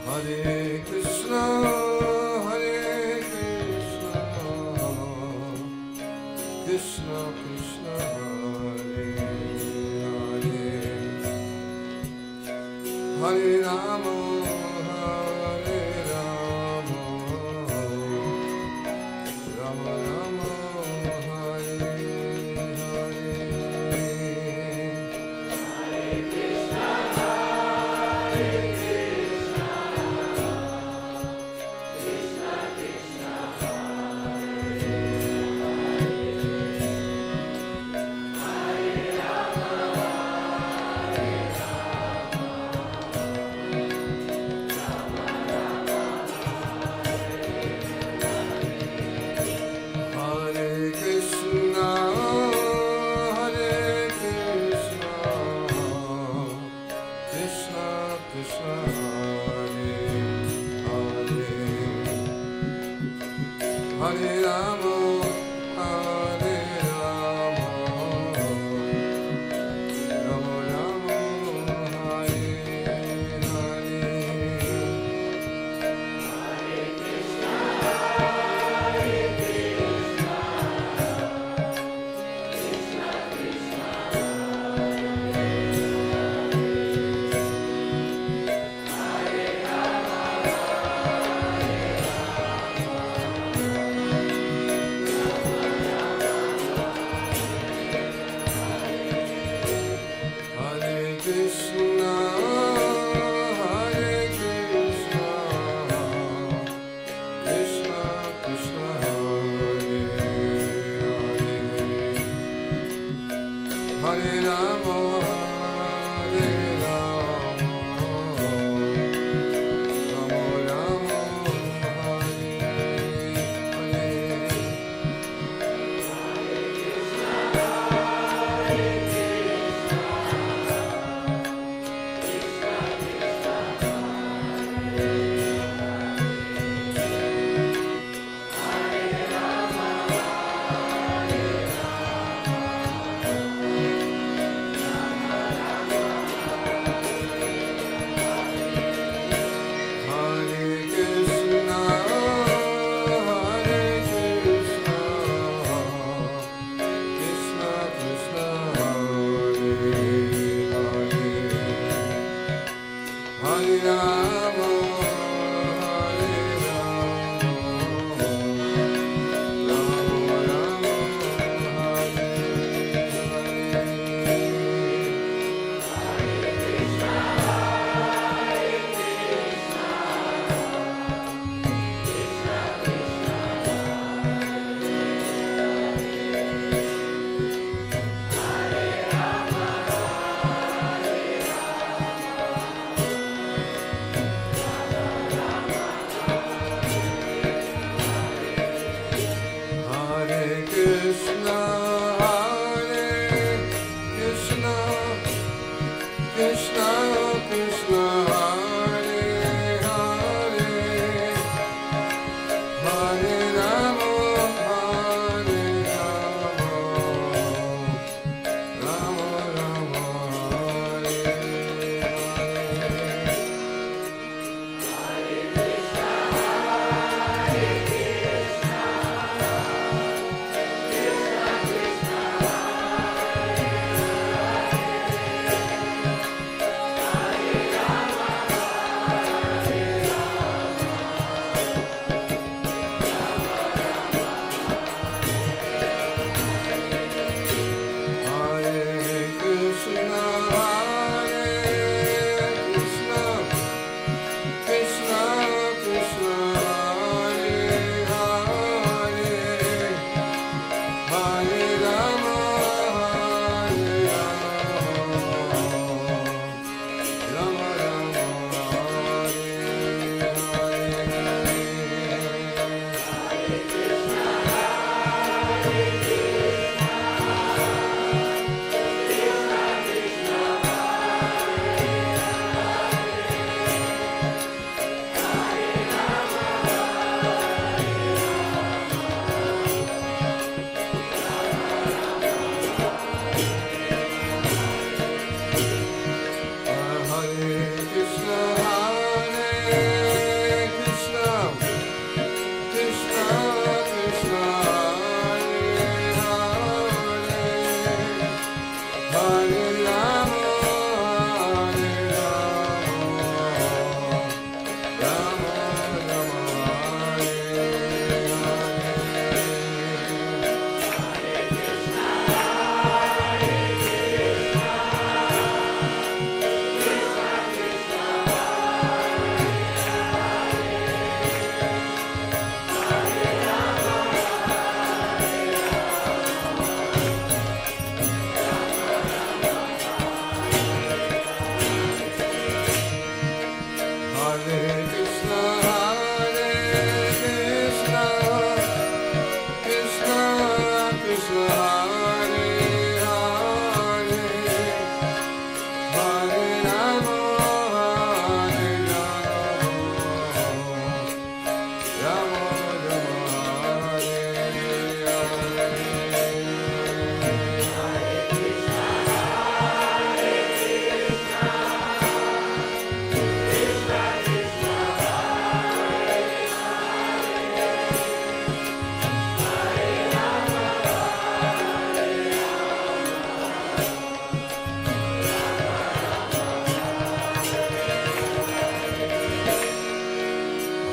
Hare Krishna, Hare Krishna, Krishna Krishna, Hare Hare, Hare Rama, Hare Rama, Rama Rama, Hare Hare.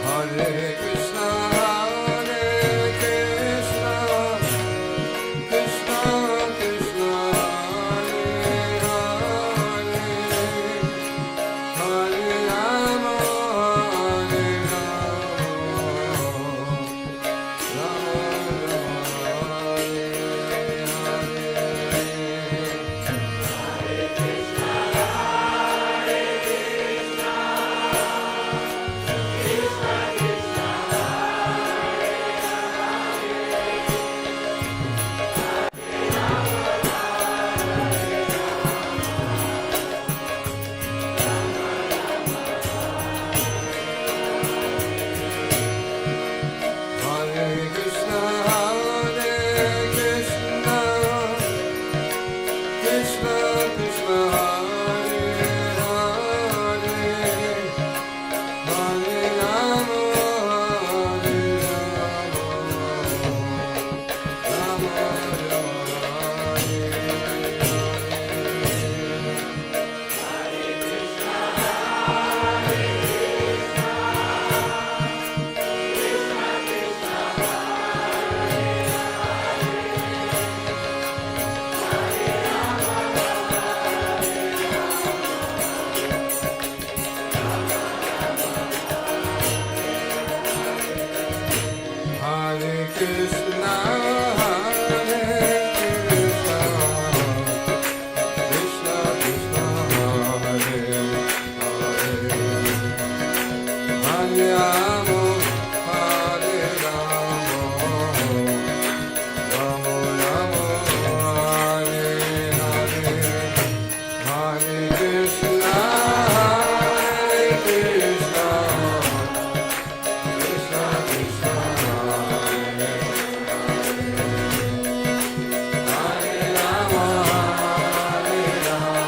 Hare Krishna, Krishna Krishna, Hare Rama, Rama Rama, Hare Krishna, Krishna Krishna, Hare Rama, Rama Hare Krishna, Krishna Krishna, Hare Hare, Hare Rama, Hare Rama, Rama Rama, Hare Hare, Hare Krishna, Krishna Krishna Krishna, Hare Rama, Hare Rama.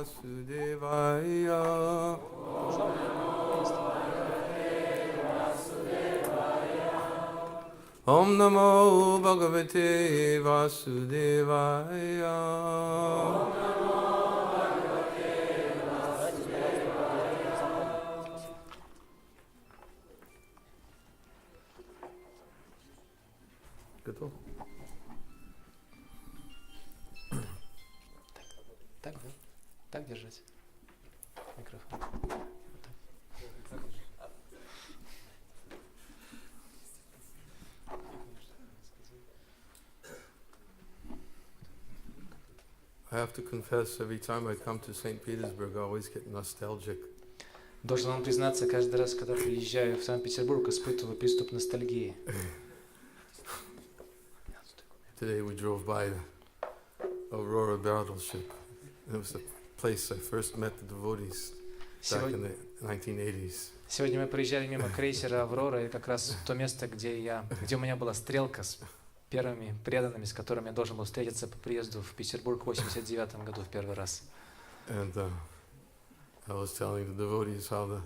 Vasudevaya. Om Namo Bhagavate Vasudevaya. Готов? Так, да? Так держать микрофон. I have to confess, every time I come to St. Petersburg, I always get nostalgic. Должен вам признаться, каждый раз, когда приезжаю в Санкт-Петербург, испытываю приступ ностальгии. Today we drove by the Aurora battleship. It was the place I first met the devotees back in the 1980s. Сегодня мы проезжали мимо крейсера «Аврора», и как раз то место, где у меня была стрелка с первыми преданными, с которыми я должен был встретиться по приезду в Петербург в 89 году в первый раз. And I was telling the devotees how the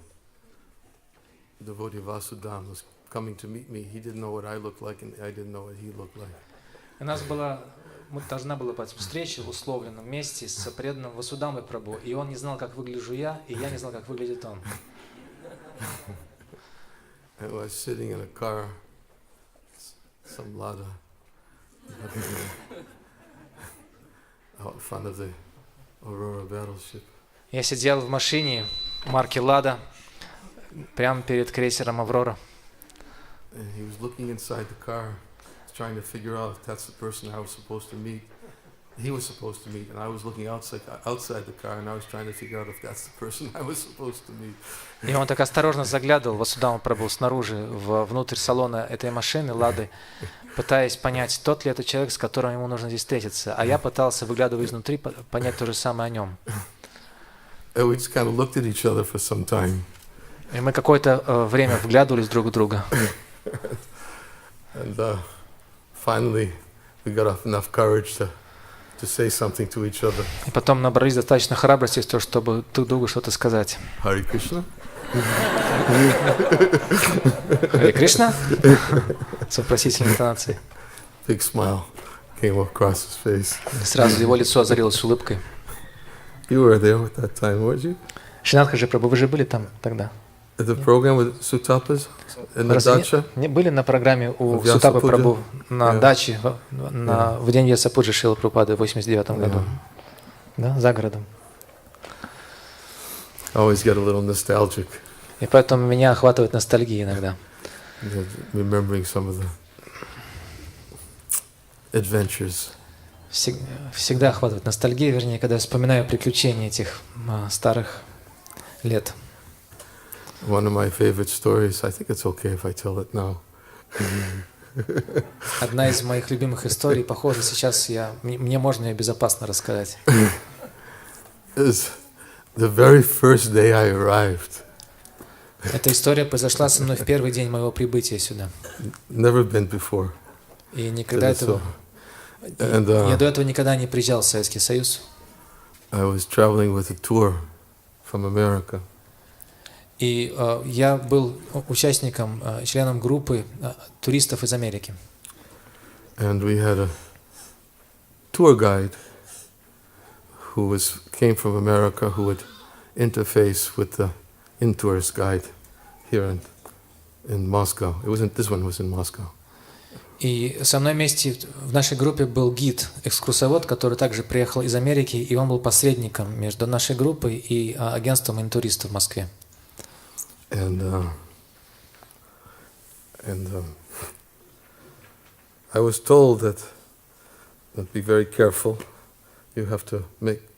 devotee Vasudam was coming to meet me. He didn't know what I looked like, and I didn't know what he looked like. Должна была быть встреча в условленном месте с преданным Васудамой Прабху, и он не знал, как выгляжу я, и я не знал, как выглядит он. I was sitting in a car, some Lada, out in front of the Aurora battleship. Я сидел в машине марки Лада прямо перед крейсером Аврора. And he was looking inside the car, trying to figure out if that's the person I was supposed to meet. He was supposed to meet, and I was looking outside the car, and I was trying to figure out if that's the person I was supposed to meet. И он так осторожно заглядывал, Васудама Прабху, снаружи, внутрь салона этой машины, Лады, пытаясь понять, тот ли это человек, с которым ему нужно здесь встретиться. А я пытался, выглядывая изнутри, понять то же самое о нем. And we just kind of looked at each other for some time. И мы какое-то время вглядывались друг в друга. And finally, we got enough courage to say something to each other. И потом набрались достаточно храбрости, чтобы друг другу что-то сказать. Hare Krishna. Харе Кришна? С вопросительной интонацией. Big smile came across his face. Сразу его лицо озарилось улыбкой. You were there at that time, weren't you? Шинатхаджи Прабху, вы же были там тогда? At the program with Sutapas in the dacha? Не были на программе у Сутапы Прабху на даче в день Вьясапуджи Шрилы Прабхупады в 89 году? Да, за городом. I always get a little nostalgic. И поэтому меня охватывает ностальгия иногда. Remembering some of the adventures. Всегда охватывает ностальгия, вернее, когда я вспоминаю приключения этих старых лет. One of my favorite stories, I think it's okay if I tell it now. Одна из моих любимых историй, похоже, сейчас мне можно ее безопасно рассказать. Is the very first day I arrived. Эта история произошла со мной в первый день моего прибытия сюда. Never been before. И никогда этого... Я до этого никогда не приезжал в Советский Союз. I was traveling with a tour from America. И я был участником, членом группы туристов из Америки. And we had a tour guide who came from America who would interface with the in-tourist guide here in Moscow. This one was in Moscow. И со мной вместе в нашей группе был гид, экскурсовод, который также приехал из Америки, и он был посредником между нашей группой и агентством интуристов в Москве. And I was told that be very careful. You have to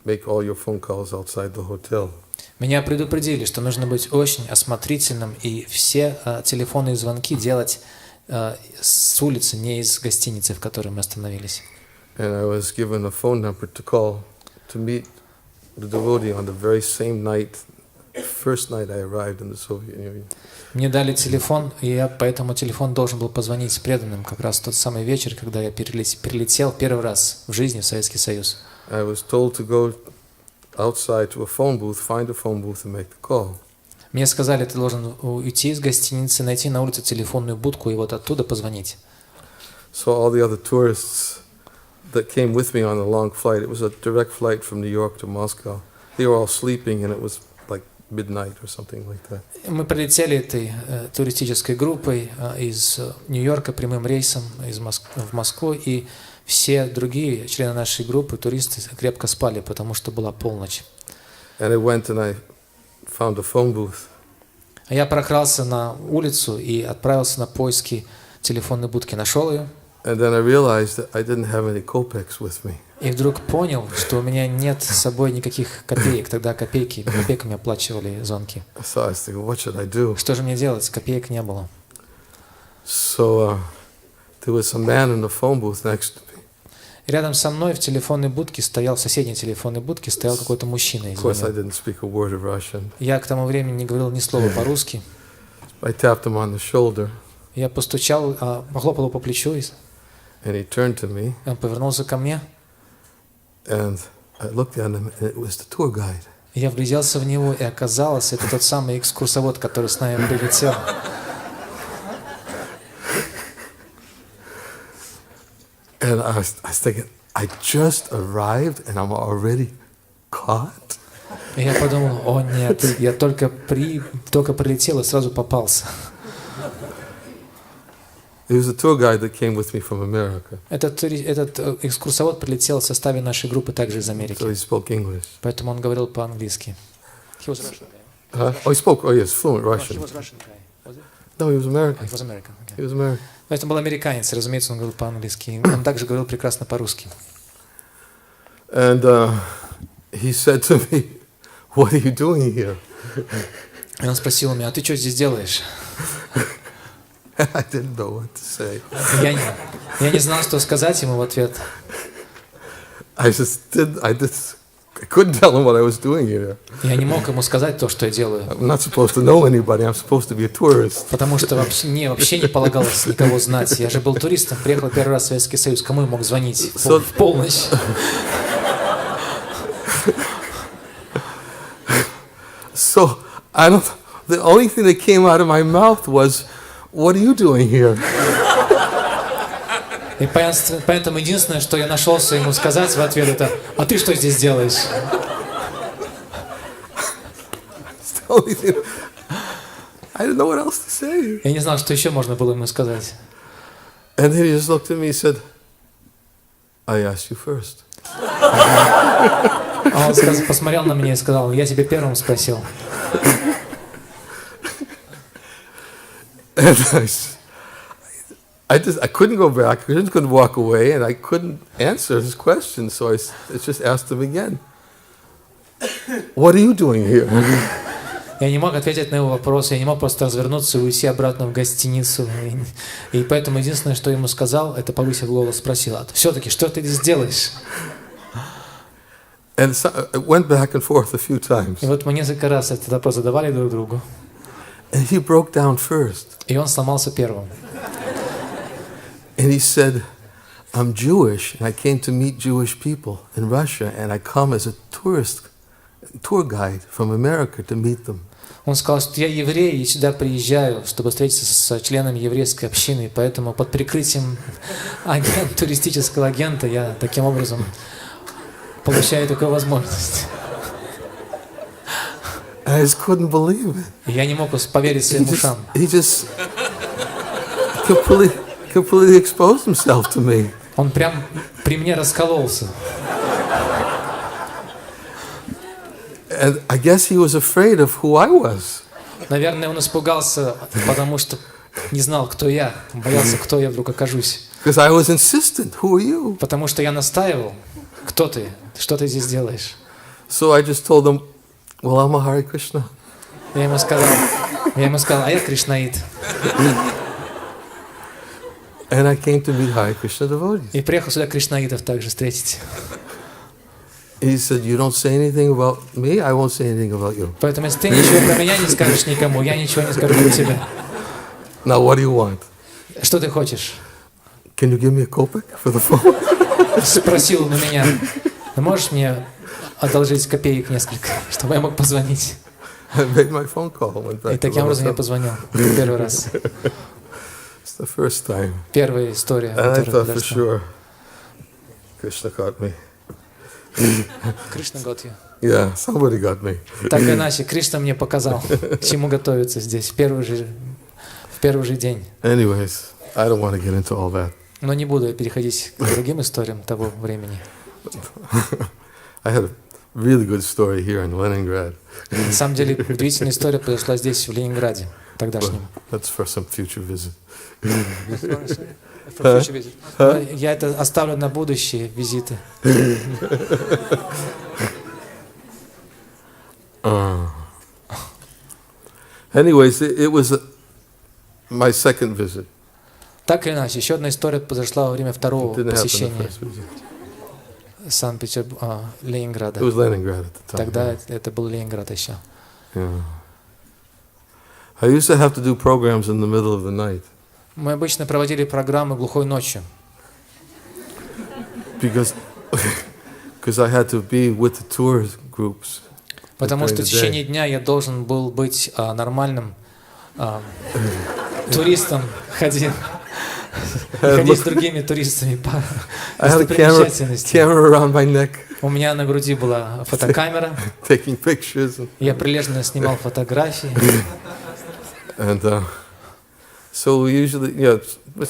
make all your phone calls outside the hotel. Меня предупредили, что нужно быть очень осмотрительным и все телефонные звонки делать с улицы, не из гостиницы, в которой мы остановились. And I was given a phone number to call to meet the devotee on the very same night, first night I arrived in the Soviet Union. Мне дали телефон, и я по этому телефону должен был позвонить с преданным как раз в тот самый вечер, когда я перелетел первый раз в жизни в Советский Союз. I was told to go outside to a phone booth, find a phone booth and make the call. Мне сказали, ты должен уйти из гостиницы, найти на улице телефонную будку и вот оттуда позвонить. So all the other tourists that came with me on the long flight, it was a direct flight from New York to Moscow. They were all sleeping and it was like midnight or something like that. Мы прилетели этой туристической группой из Нью-Йорка прямым рейсом в Москву, и все другие члены нашей группы, туристы, крепко спали, потому что была полночь. And I went and I found a phone booth. А я прокрался на улицу и отправился на поиски телефонной будки. Нашел ее. And then I realized that I didn't have any kopecks with me. И вдруг понял, что у меня нет с собой никаких копеек. Тогда копейками оплачивали звонки. So I was thinking, what should I do? Что же мне делать? Копеек не было. So there was a man in the phone booth next to me. Рядом со мной в телефонной будке стоял, в соседней телефонной будке стоял какой-то мужчина. Of course, I didn't speak a word of Russian. Я к тому времени не говорил ни слова по-русски. I tapped him on the shoulder. Я постучал, похлопал его по плечу, и And he turned to me. он повернулся ко мне. And I looked at him, and it was the tour guide. Я вгляделся в него, и оказалось, это тот самый экскурсовод, который с нами прилетел. And I was thinking, I just arrived and I'm already caught. И я подумал, о нет, я только прилетел и сразу попался. It was a tour guide that came with me from America. Этот экскурсовод прилетел в составе нашей группы также из So Америки. he spoke English. Поэтому он говорил по-английски. He was Russian guy. Oh, he spoke, oh yes, fluent Russian. He was Russian guy. Was it? No, he was American. He was American. Okay. He was American. Это был американец, разумеется, он говорил по-английски. Он также говорил прекрасно по-русски. And he said to me, what are you doing here? И он спросил меня, а ты что здесь делаешь? I didn't know what to say. Я не знал, что сказать ему в ответ. I couldn't tell him what I was doing here. Я не мог ему сказать то, что я делаю. I'm not supposed to know anybody. I'm supposed to be a tourist. Потому что вообще не полагалось никого знать. Я же был туристом, приехал первый раз в Советский Союз. Кому я мог звонить в полночь? So the only thing that came out of my mouth was, "What are you doing here?" И поэтому единственное, что я нашелся ему сказать в ответ, это: а ты что здесь делаешь? I didn't know what else to say. Я не знал, что еще можно было ему сказать. And then he just looked at me and said, "I asked you first." А он посмотрел на меня и сказал: я тебе первым спросил. And I couldn't go back. I couldn't walk away, and I couldn't answer his question. So I just asked him again, "What are you doing here?" Я не мог ответить на его вопрос, я не мог просто развернуться и уйти обратно в гостиницу. И поэтому единственное, что ему сказал, это повысив голос, спросил: а все-таки что ты здесь делаешь? And so it went back and forth a few times. И вот мы несколько раз этот вопрос задавали друг другу. And he broke down first. И он сломался первым. And he said, "I'm Jewish, and I came to meet Jewish people in Russia, and I come as a tour guide from America to meet them." Он сказал, что я еврей, и сюда приезжаю, чтобы встретиться с членами еврейской общины, и поэтому под прикрытием туристического агента я таким образом получаю такую возможность. I just couldn't believe it. И я не мог поверить своим ушам. He just completely exposed himself to me. Он прям при мне раскололся. And I guess he was afraid of who I was. Наверное, он испугался, потому что не знал, кто я, боялся, кто я вдруг окажусь. Because I was insistent. Who are you? Потому что я настаивал. Кто ты? Что ты здесь делаешь? So I just told him, "Well, I'm a Hare Krishna." Я ему сказал, а я кришнаит. And I came to meet Hare Krishna devotees. И приехал сюда кришнаитов также встретить. He said, "You don't say anything about me, I won't say anything about you." Поэтому если ты ничего про меня не скажешь никому, я ничего не скажу про тебя. Now what do you want? Что ты хочешь? Can you give me a kopeck for the phone? Спросил он у меня. Можешь мне одолжить копеек несколько, чтобы я мог позвонить. I made my phone call. Went back И to таким образом я Lhasa. позвонил первый раз. It's the first time. Первая история, And I которая thought for произошла. sure Krishna got me. Кришна got you. Yeah, somebody got me. Так или иначе, Кришна мне показал, к чему готовиться здесь в первый же день. Anyways, I don't want to get into all that. Но не буду переходить к другим историям того времени. I had a really good story here in Leningrad. На самом деле, удивительная история произошла здесь, в Ленинграде, тогдашнем. That's for some future visit. Я это оставлю на будущие визиты. Anyways, it was my second visit. Так или иначе, еще одна история произошла во время второго It didn't happen the посещения first visit. Санкт-Петербурга, Ленинграда. It was Leningrad at the time. Тогда это был Ленинград еще. Yeah. I used to have to do programs in the middle of the night Мы обычно проводили программы глухой ночью, because I had to be with the tour groups. потому during что в the течение day. дня я должен был быть нормальным туристом, ходить с другими туристами по I had a достопримечательности. camera around my neck, У меня на груди была фотокамера, taking pictures, я прилежно снимал фотографии. and so we usually, but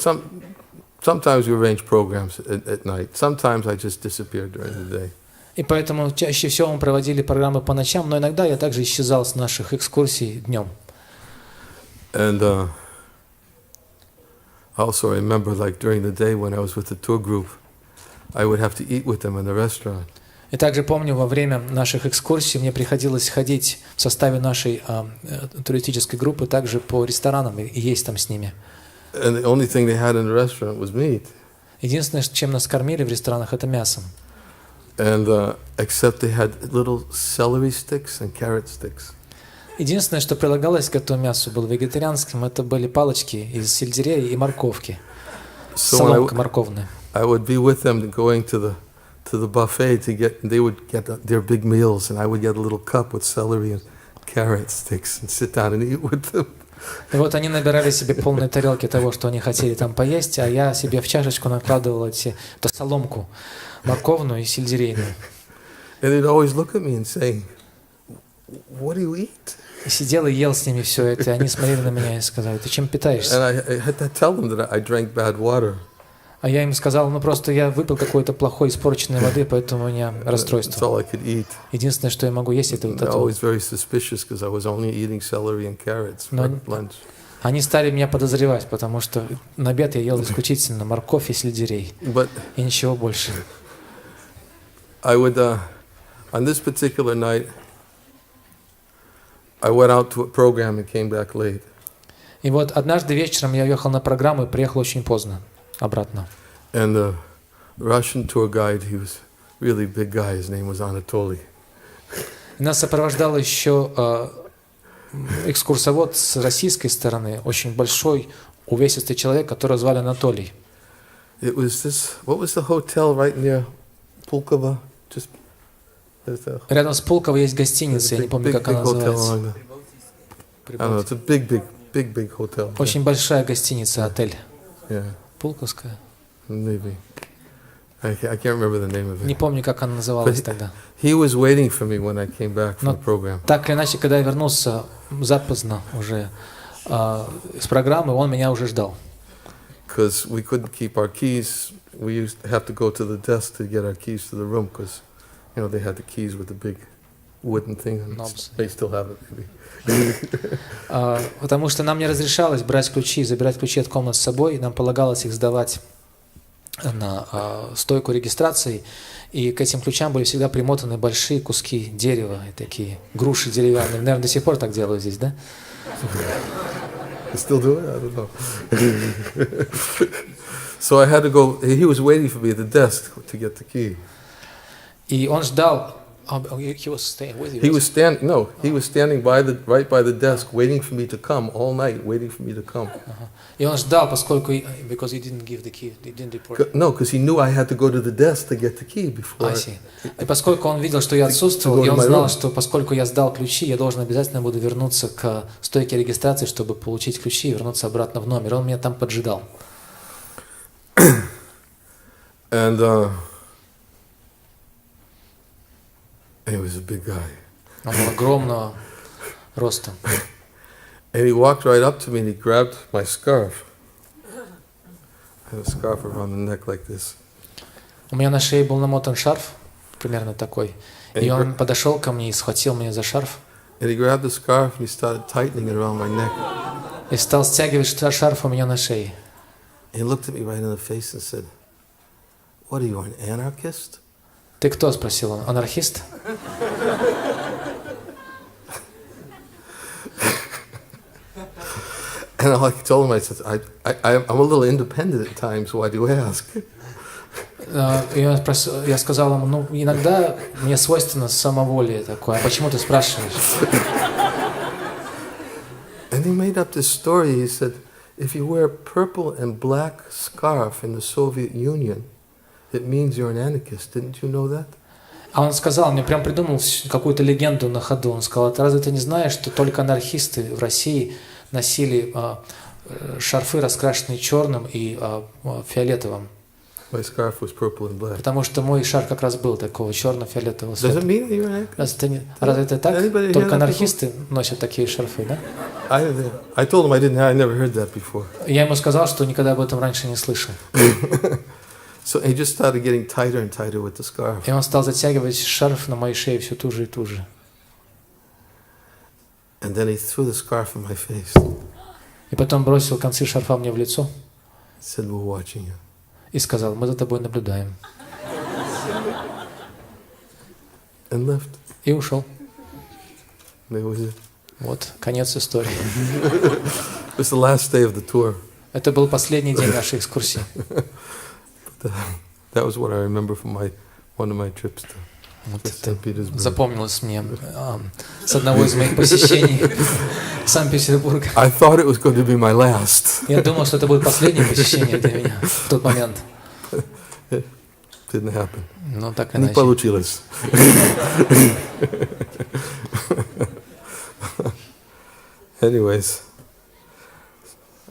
sometimes we arrange programs at night. Sometimes I just disappear during the day. И поэтому чаще всего мы проводили программы по ночам, но иногда я также исчезал с наших экскурсий днем. And also I remember, like during the day when I was with the tour group, I would have to eat with them in the restaurant. И также помню, во время наших экскурсий мне приходилось ходить в составе нашей туристической группы также по ресторанам и есть там с ними. And the only thing they had in the restaurant was meat. Единственное, чем нас кормили в ресторанах, это мясом. And except they had little celery sticks and carrot sticks. Единственное, что прилагалось к этому мясу, было вегетарианским, это были палочки из сельдерея и морковки. Соломка морковная. I would be with them going to the buffet they would get their big meals, and I would get a little cup with celery and carrot sticks and sit down and eat with them. И вот они набирали себе полные тарелки того, что они хотели там поесть, а я себе в чашечку накладывал эту соломку морковную и сельдерейную. And they'd always look at me and say, "What do you eat?" И сидел и ел с ними все это, и они смотрели на меня и сказали: "Ты чем питаешься?" And I had to tell them that I drank bad water. А я им сказал: "Ну просто я выпил какой-то плохой испорченной воды, поэтому у меня That's расстройство. all I could eat. Единственное, что я могу есть, это вот They're это." always very suspicious because I was only eating celery and carrots for No. lunch. Они стали меня подозревать, потому что на обед я ел исключительно морковь и сельдерей, But и ничего больше. I would, on this particular night, I went out to a program and came back late. И вот однажды вечером я уехал на программу и приехал очень поздно обратно. And the Russian tour guide, he was a really big guy, his name was Anatoly. И нас сопровождал еще экскурсовод с российской стороны, очень большой, увесистый человек, которого звали Анатолий. It was what was the hotel right near Pulkovo? Рядом с Пулково есть гостиница, я не помню, как она называется. I don't know, it's a big hotel. Очень большая гостиница, отель. Yeah, Пулковская. maybe. I can't remember the name of Не it. помню, как она называлась тогда. He was waiting for me when I came back from Но the program. так или иначе, когда я вернулся запоздно уже с программы, он меня уже ждал. Because we couldn't keep our keys. We used to have to go to the desk to get our keys to the room because, they had the keys with the big wooden thing. And Knobs. they still have it, maybe. Потому что нам не разрешалось брать ключи, забирать ключи от комнат с собой, нам полагалось их сдавать на стойку регистрации, и к этим ключам были всегда примотаны большие куски дерева, и такие груши деревянные. Наверное, до сих пор так делают здесь, да? You still do it? I don't know. So I had to go. He was waiting for me at the desk to get the key. И он ждал He was staying with you. He was standing right by the desk, waiting for me to come all night, waiting for me to come. И он ждал, поскольку because he didn't give the key, he didn't report. No, because he knew I had to go to the desk to get the key before. I see. И поскольку он видел, что я отсутствовал, и он знал, что поскольку я сдал ключи, я должен обязательно буду вернуться к стойке регистрации, чтобы получить ключи и вернуться обратно в номер. Он меня там поджидал. And he was a big guy. Он был огромного роста. And he walked right up to me and he grabbed my scarf. I had a scarf around the neck like this. У меня на шее был намотан шарф, примерно такой. И он подошел ко мне и схватил меня за шарф. And he grabbed the scarf and he started tightening it around my neck. И стал стягивать шарф у меня на шее. He looked at me right in the face and said, "What are you, an anarchist?" Ты кто? Спросил он. Анархист? And I told him, I said, I'm a little independent at times. Why do you ask? Я сказал ему, ну, иногда мне свойственно самоволие такое. А почему ты спрашиваешь? And he made up this story. He said, if you wear a purple and black scarf in the Soviet Union, it means you're an anarchist. Didn't you know that? А он сказал, мне прям придумал какую-то легенду на ходу. Он сказал, разве ты не знаешь, что только анархисты в России носили шарфы, раскрашенные черным и фиолетовым? My scarf was purple and black. Потому что мой шарф как раз был такого черно-фиолетового Does it цвета. mean you're an anarchist? Разве это так? Anybody Только hear that анархисты носят такие шарфы, да? I told him I never heard that before. Я ему сказал, что никогда об этом раньше не слышал. So he just started getting tighter and tighter with the scarf. И он стал затягивать шарф на моей шее все туже и туже. And then he threw the scarf in my face. И потом бросил концы шарфа мне в лицо Said, "We're watching you." и сказал, мы за тобой наблюдаем. And left. И ушел. That was it. Вот, конец истории. It was the last day of the tour. Это был последний день нашей экскурсии. That was what I remember from one of my trips to Вот это St. Petersburg. запомнилось мне с одного из моих посещений Санкт-Петербурга. I thought it was going to be my last. Я думал, что это будет последнее посещение для меня в тот момент. It didn't happen. Но так Не иначе. получилось. Anyways,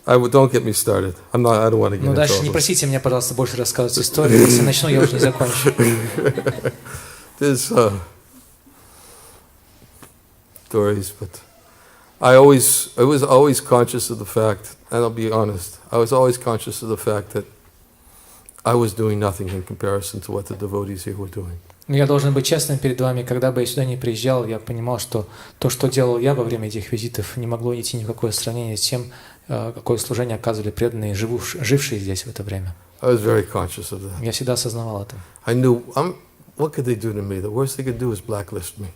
don't get me started. I don't want to get Ну into дальше all не this. просите меня, пожалуйста, больше рассказывать историю. Если начну, я уже не закончу. There's stories, but I was always conscious of the fact, and I'll be honest, I was always conscious of the fact that I was doing nothing in comparison to what the devotees here were doing. Но я должен быть честным перед вами. Когда бы я сюда не приезжал, я понимал, что то, что делал я во время этих визитов, не могло идти ни в какое сравнение с тем, какое служение оказывали преданные, жившие здесь в это время. I was very conscious of that. Я всегда осознавал это. I knew, what could they do to me? The worst they could do is blacklist me.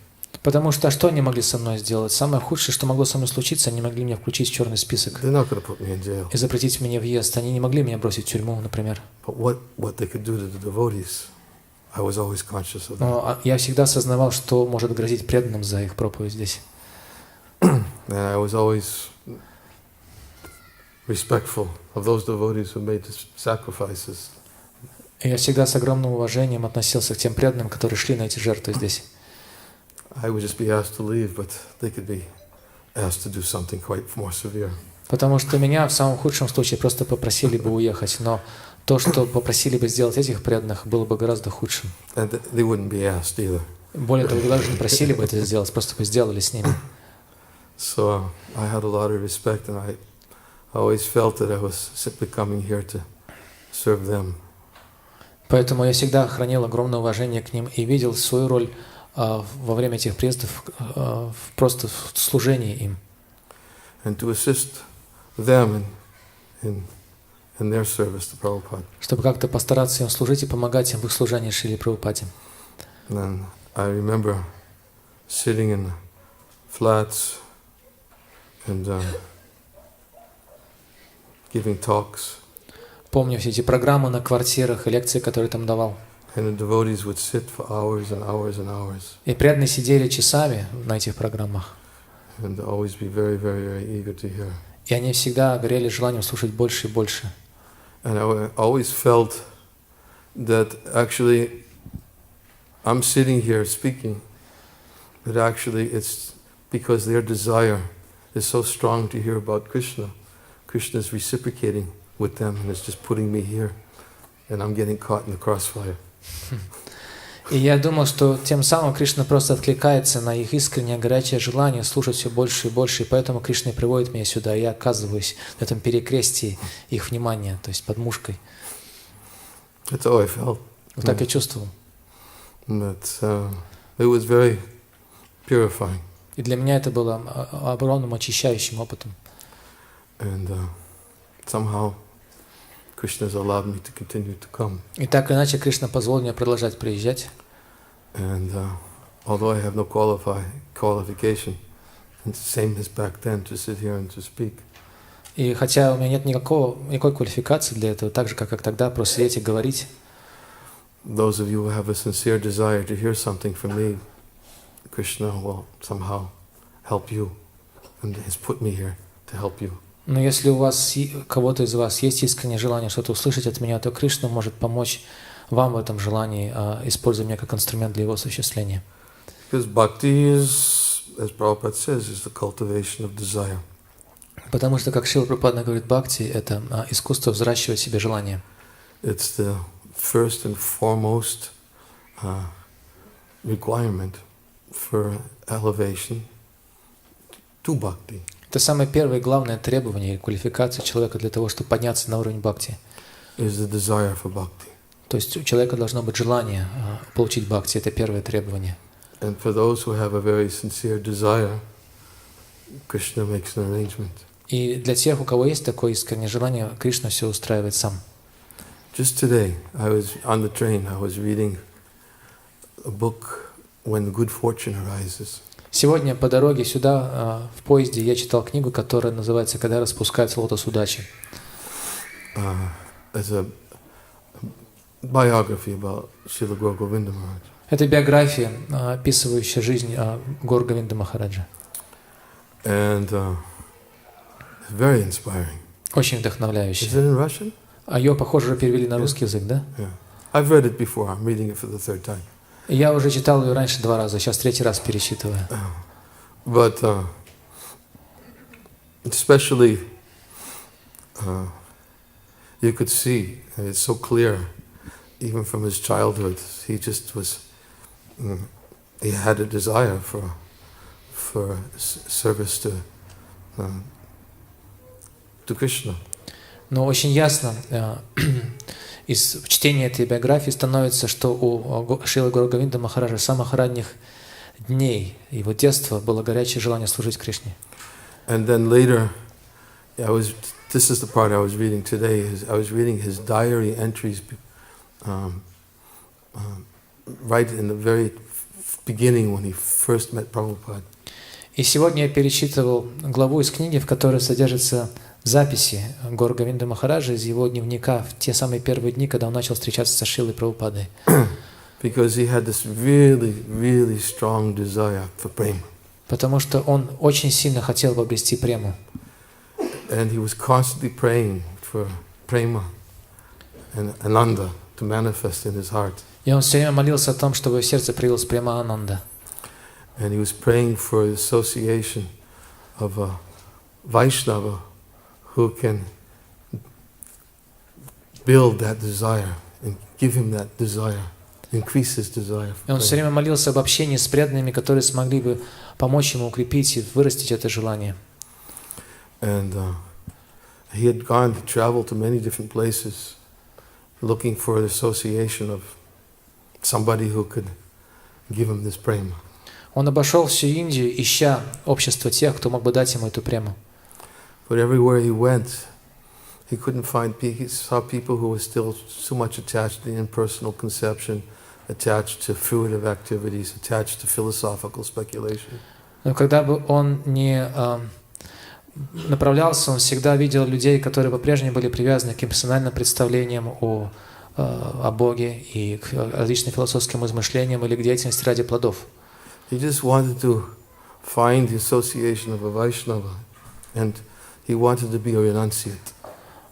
Потому что что они могли со мной сделать? Самое худшее, что могло со мной случиться, они могли меня включить в черный список They're not going to put me in jail. и запретить мне въезд. Они не могли меня бросить в тюрьму, например. But what they could do to the devotees, I was always conscious of that. Но я всегда осознавал, что может грозить преданным за их проповедь здесь. And I was always respectful of those devotees who made the sacrifices. И я всегда с огромным уважением относился к тем преданным, которые шли на эти жертвы здесь. I would just be asked to leave, but they could be asked to do something quite more severe. Потому что меня в самом худшем случае просто попросили бы уехать, но то, что попросили бы сделать этих преданных, было бы гораздо худшим. And they wouldn't be asked either. Более того, даже не просили бы это сделать, просто бы сделали с ними. So I had a lot of respect, and I always felt that I was simply coming here to serve them. Поэтому я всегда хранил огромное уважение к ним и видел свою роль во время этих приездов просто в служении им. And to assist them in their service to Prabhupada. Чтобы как-то постараться им служить и помогать им в их служении Шриле Прабхупаде. And then I remember sitting in flats and giving talks. Помню все эти программы на квартирах и лекции, которые там давал. And the devotees would sit for hours and hours and hours. И преданные сидели часами на этих программах. And always be very, very, very eager to hear. И они всегда горели желанием слушать больше и больше. And I always felt that actually I'm sitting here speaking, but actually it's because their desire is so strong to hear about Krishna. Krishna is reciprocating with them and it's just putting me here. And I'm getting caught in the crossfire. И я думал, что тем самым Кришна просто откликается на их искреннее горячее желание слушать все больше и больше, и поэтому Кришна и приводит меня сюда, и я оказываюсь в этом перекрестии их внимания, то есть под мушкой. That's how I felt. Вот так я чувствовал. But it was very purifying. И для меня это было огромным очищающим опытом. And somehow Krishna has allowed me to continue to come. И так или иначе Кришна позволил мне продолжать приезжать. And although I have no qualification, and same as back then, to sit here and to speak. И хотя у меня нет никакой квалификации для этого, так же, как тогда, просто сидеть и говорить. Those of you who have a sincere desire to hear something from me, Krishna will somehow help you, and has put me here to help you. Но если у вас, кого-то из вас есть искреннее желание что-то услышать от меня, то Кришна может помочь вам в этом желании, используя меня как инструмент для его осуществления. Because bhakti is, as Prabhupada says, is the cultivation of desire. Потому что, как Шрила Прабхупада говорит, бхакти — это искусство взращивать в себе желание. It's the first and foremost requirement for elevation to bhakti. Это самое первое и главное требование и квалификация человека для того, чтобы подняться на уровень бхакти. Is the desire for bhakti. То есть у человека должно быть желание получить бхакти, это первое требование. And for those who have a very sincere desire, Krishna makes an arrangement. И для тех, у кого есть такое искреннее желание, Кришна все устраивает сам. Just today, I was on the train, I was reading a book, When Good Fortune Arises. Сегодня по дороге сюда, в поезде, я читал книгу, которая называется «Когда распускается лотос удачи». As a biography about Srila Guru Govinda Maharaj. Это биография, описывающая жизнь Гаура Говинда Махараджа. And very inspiring. Очень Is вдохновляющая. it in Russian? А ее, похоже, уже перевели на русский язык, да? Yeah. I've read it before. I'm reading it for the third time. Я уже читал ее раньше 2 раза, сейчас 3-й раз перечитываю. But especially, you could see, and it's so clear, even from his childhood, he just was, he had a desire for service to Krishna. Но очень ясно из чтения этой биографии становится, что у Шрилы Гаура Говинда Махараджа с самых ранних дней его детства было горячее желание служить Кришне. And then later, this is the part I was reading today, I was reading his diary entries right in the very beginning when he first met Prabhupada. И сегодня я перечитывал главу из книги, в которой содержатся записи Гаура Говинда Махараджа из его дневника в те самые первые дни, когда он начал встречаться со Шрилой Прабхупадой. Because he had this really, really strong desire for prema. Потому что он очень сильно хотел бы обрести прему. And he was constantly praying for prema and ananda to manifest in his heart. И он все время молился о том, чтобы в сердце проявилась према Ананда. And he was praying for the association of a Vaishnava who can build that desire and give him that desire, increase his desire. И он все время молился об общении с преданными, которые смогли бы помочь ему укрепить и вырастить это желание. And he had traveled to many different places, looking for the association of somebody who could give him this prema. Он обошел всю Индию, ища общество тех, кто мог бы дать ему эту прему. But everywhere he went, he couldn't find people. He saw people who were still so much attached to the impersonal conception, attached to fruitive activities, attached to philosophical speculation. Но когда бы он не направлялся, он всегда видел людей, которые по-прежнему были привязаны к имперсональным представлениям о о Боге и к различным философским измышлениям или к деятельности ради плодов. He just wanted to find the association of a Vaishnava, and he wanted to be a renunciate.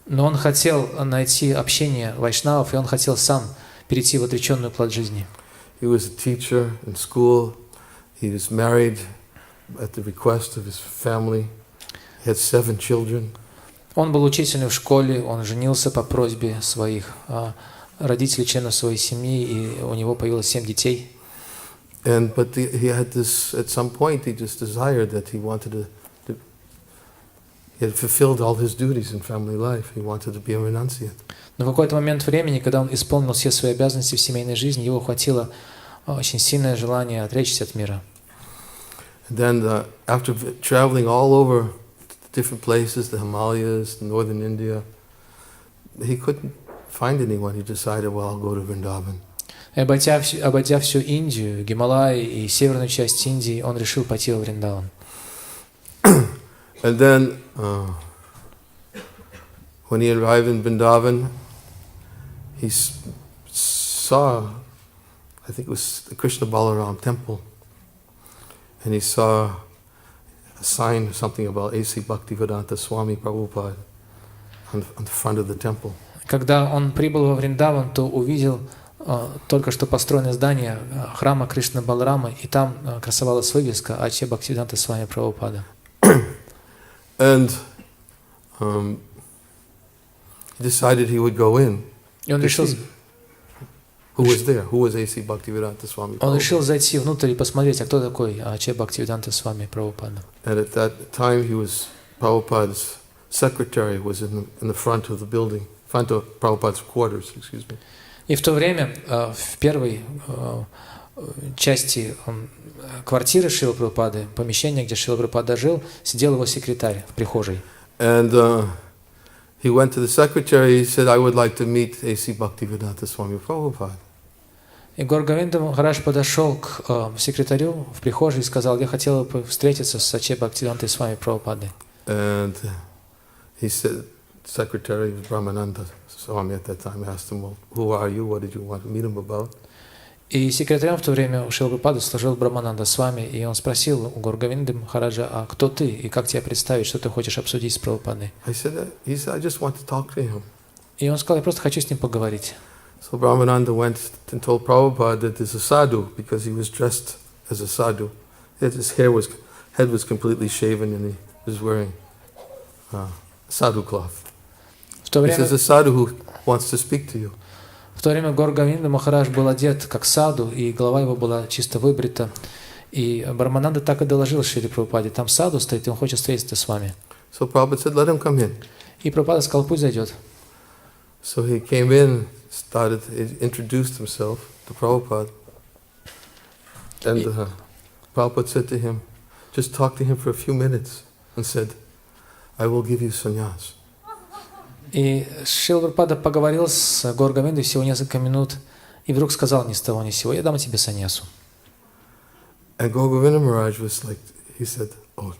Но он хотел найти общение вайшнавов, и он хотел сам перейти в отреченную плод жизни. He was a teacher in school. He was married at the request of his family. He had 7 children. Он был учителем в школе, он женился по просьбе своих родителей, членов своей семьи, и у него появилось 7 детей. But he had this, at some point, he just desired that he wanted he had fulfilled all his duties in family life. He wanted to be a renunciate. Но в какой-то момент времени, когда он исполнил все свои обязанности в семейной жизни, его охватило очень сильное желание отречься от мира. And then after traveling all over different places, the Himalayas, northern India, he couldn't find anyone. He decided, well, I'll go to Vrindavan. И обойдя всю Индию, Гималаи и северную часть Индии, он решил пойти во Вриндаван. And then, when he arrived in Vrindavan, he saw, I think it was the Krishna Balaram temple, and he saw a sign or something about A.C. Bhaktivedanta Swami Prabhupada on the front of the temple. Когда он прибыл во Вриндаван, то увидел только что построенное здание храма Кришны Баларама, и там красовалась вывеска А.Ч. Бхактивиданта Свами Прабхупада. And he decided he would go in. И он решил, Who was there? Who was A.C. Bhaktivedanta Swami Prabhupada? Он решил зайти внутрь и посмотреть, а кто такой А.Ч. Бхактивиданта Свами Прабхупада. And at that time, Prabhupada's secretary was in the front of the building, front of Prabhupada's quarters, excuse me. И в то время в первой части квартиры Шрилы Прабхупады, помещения, где Шрила Прабхупада жил, сидел его секретарь в прихожей. And he went to the secretary. He said, "I would like to meet A.C. Bhaktivedanta Swami Prabhupada." И Гаура Говинда Махарадж подошел к секретарю в прихожей и сказал: "Я хотел бы встретиться с А.Ч. Бхактивидантой Свами Прабхупадой." And he said, secretary Brahmananda Swami at that time asked him, "Well, who are you? What did you want to meet him about?" И секретарем в то время у Шрилы Прабхупады служил Брахмананда Свами, и он спросил у Гаура Говинды Махараджа: "А кто ты и как тебя представить, что ты хочешь обсудить с Прабхупадой?" He said, "I just want to talk to him." И он сказал: "Я просто хочу с ним поговорить." So Brahmananda went and told Prabhupada that there's a sadhu, because he was dressed as a sadhu. His head was completely shaven, and he was wearing sadhu cloth. He says, "A sadhu who wants to speak to you." В то время Гаура Говинда Махарадж был одет как саду, и голова его была чисто выбрита. И Брахмананда так и доложил Шриле Прабхупаде: "Там саду стоит, и он хочет встретиться с вами." So Prabhupada said, "Let him come in." И Прабхупада сказал: "Пусть зайдет." So he came in, introduced himself to Prabhupada. And Prabhupada said to him, just talked to him for a few minutes and said, "I will give you sannyas." И Шрила Прабхупада поговорил с Гаура Говиндой всего несколько минут, и вдруг сказал ни с того ни с сего: "Я дам тебе саньясу." And Gauра Govinda Maharaj was like, he said, "Oh,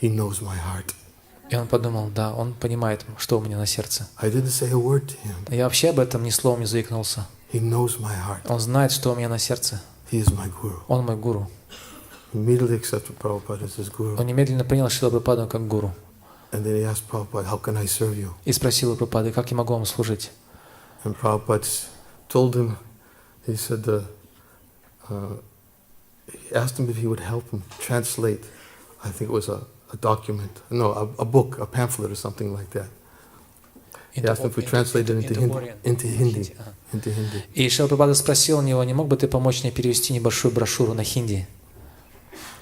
he knows my heart." И он подумал: да, он понимает, что у меня на сердце. I didn't say a word to him. Я вообще об этом ни словом не заикнулся. He knows my heart. Он знает, что у меня на сердце. He is my guru. Он мой гуру. Immediately accepted Prabhupada as his guru. Он немедленно принял Шрила Прабхупаду как гуру. And then he asked Prabhupada, "How can I serve you?" И спросил у Прабхупады: "Как я могу вам служить?" And Prabhupada told him, he said, he asked him if he would help him translate, I think it was a document, no, a book, a pamphlet or something like that. He asked him if we translate it into Hindi. И Шрила Прабхупада спросил у него: "Не мог бы ты помочь мне перевести небольшую брошюру на хинди?"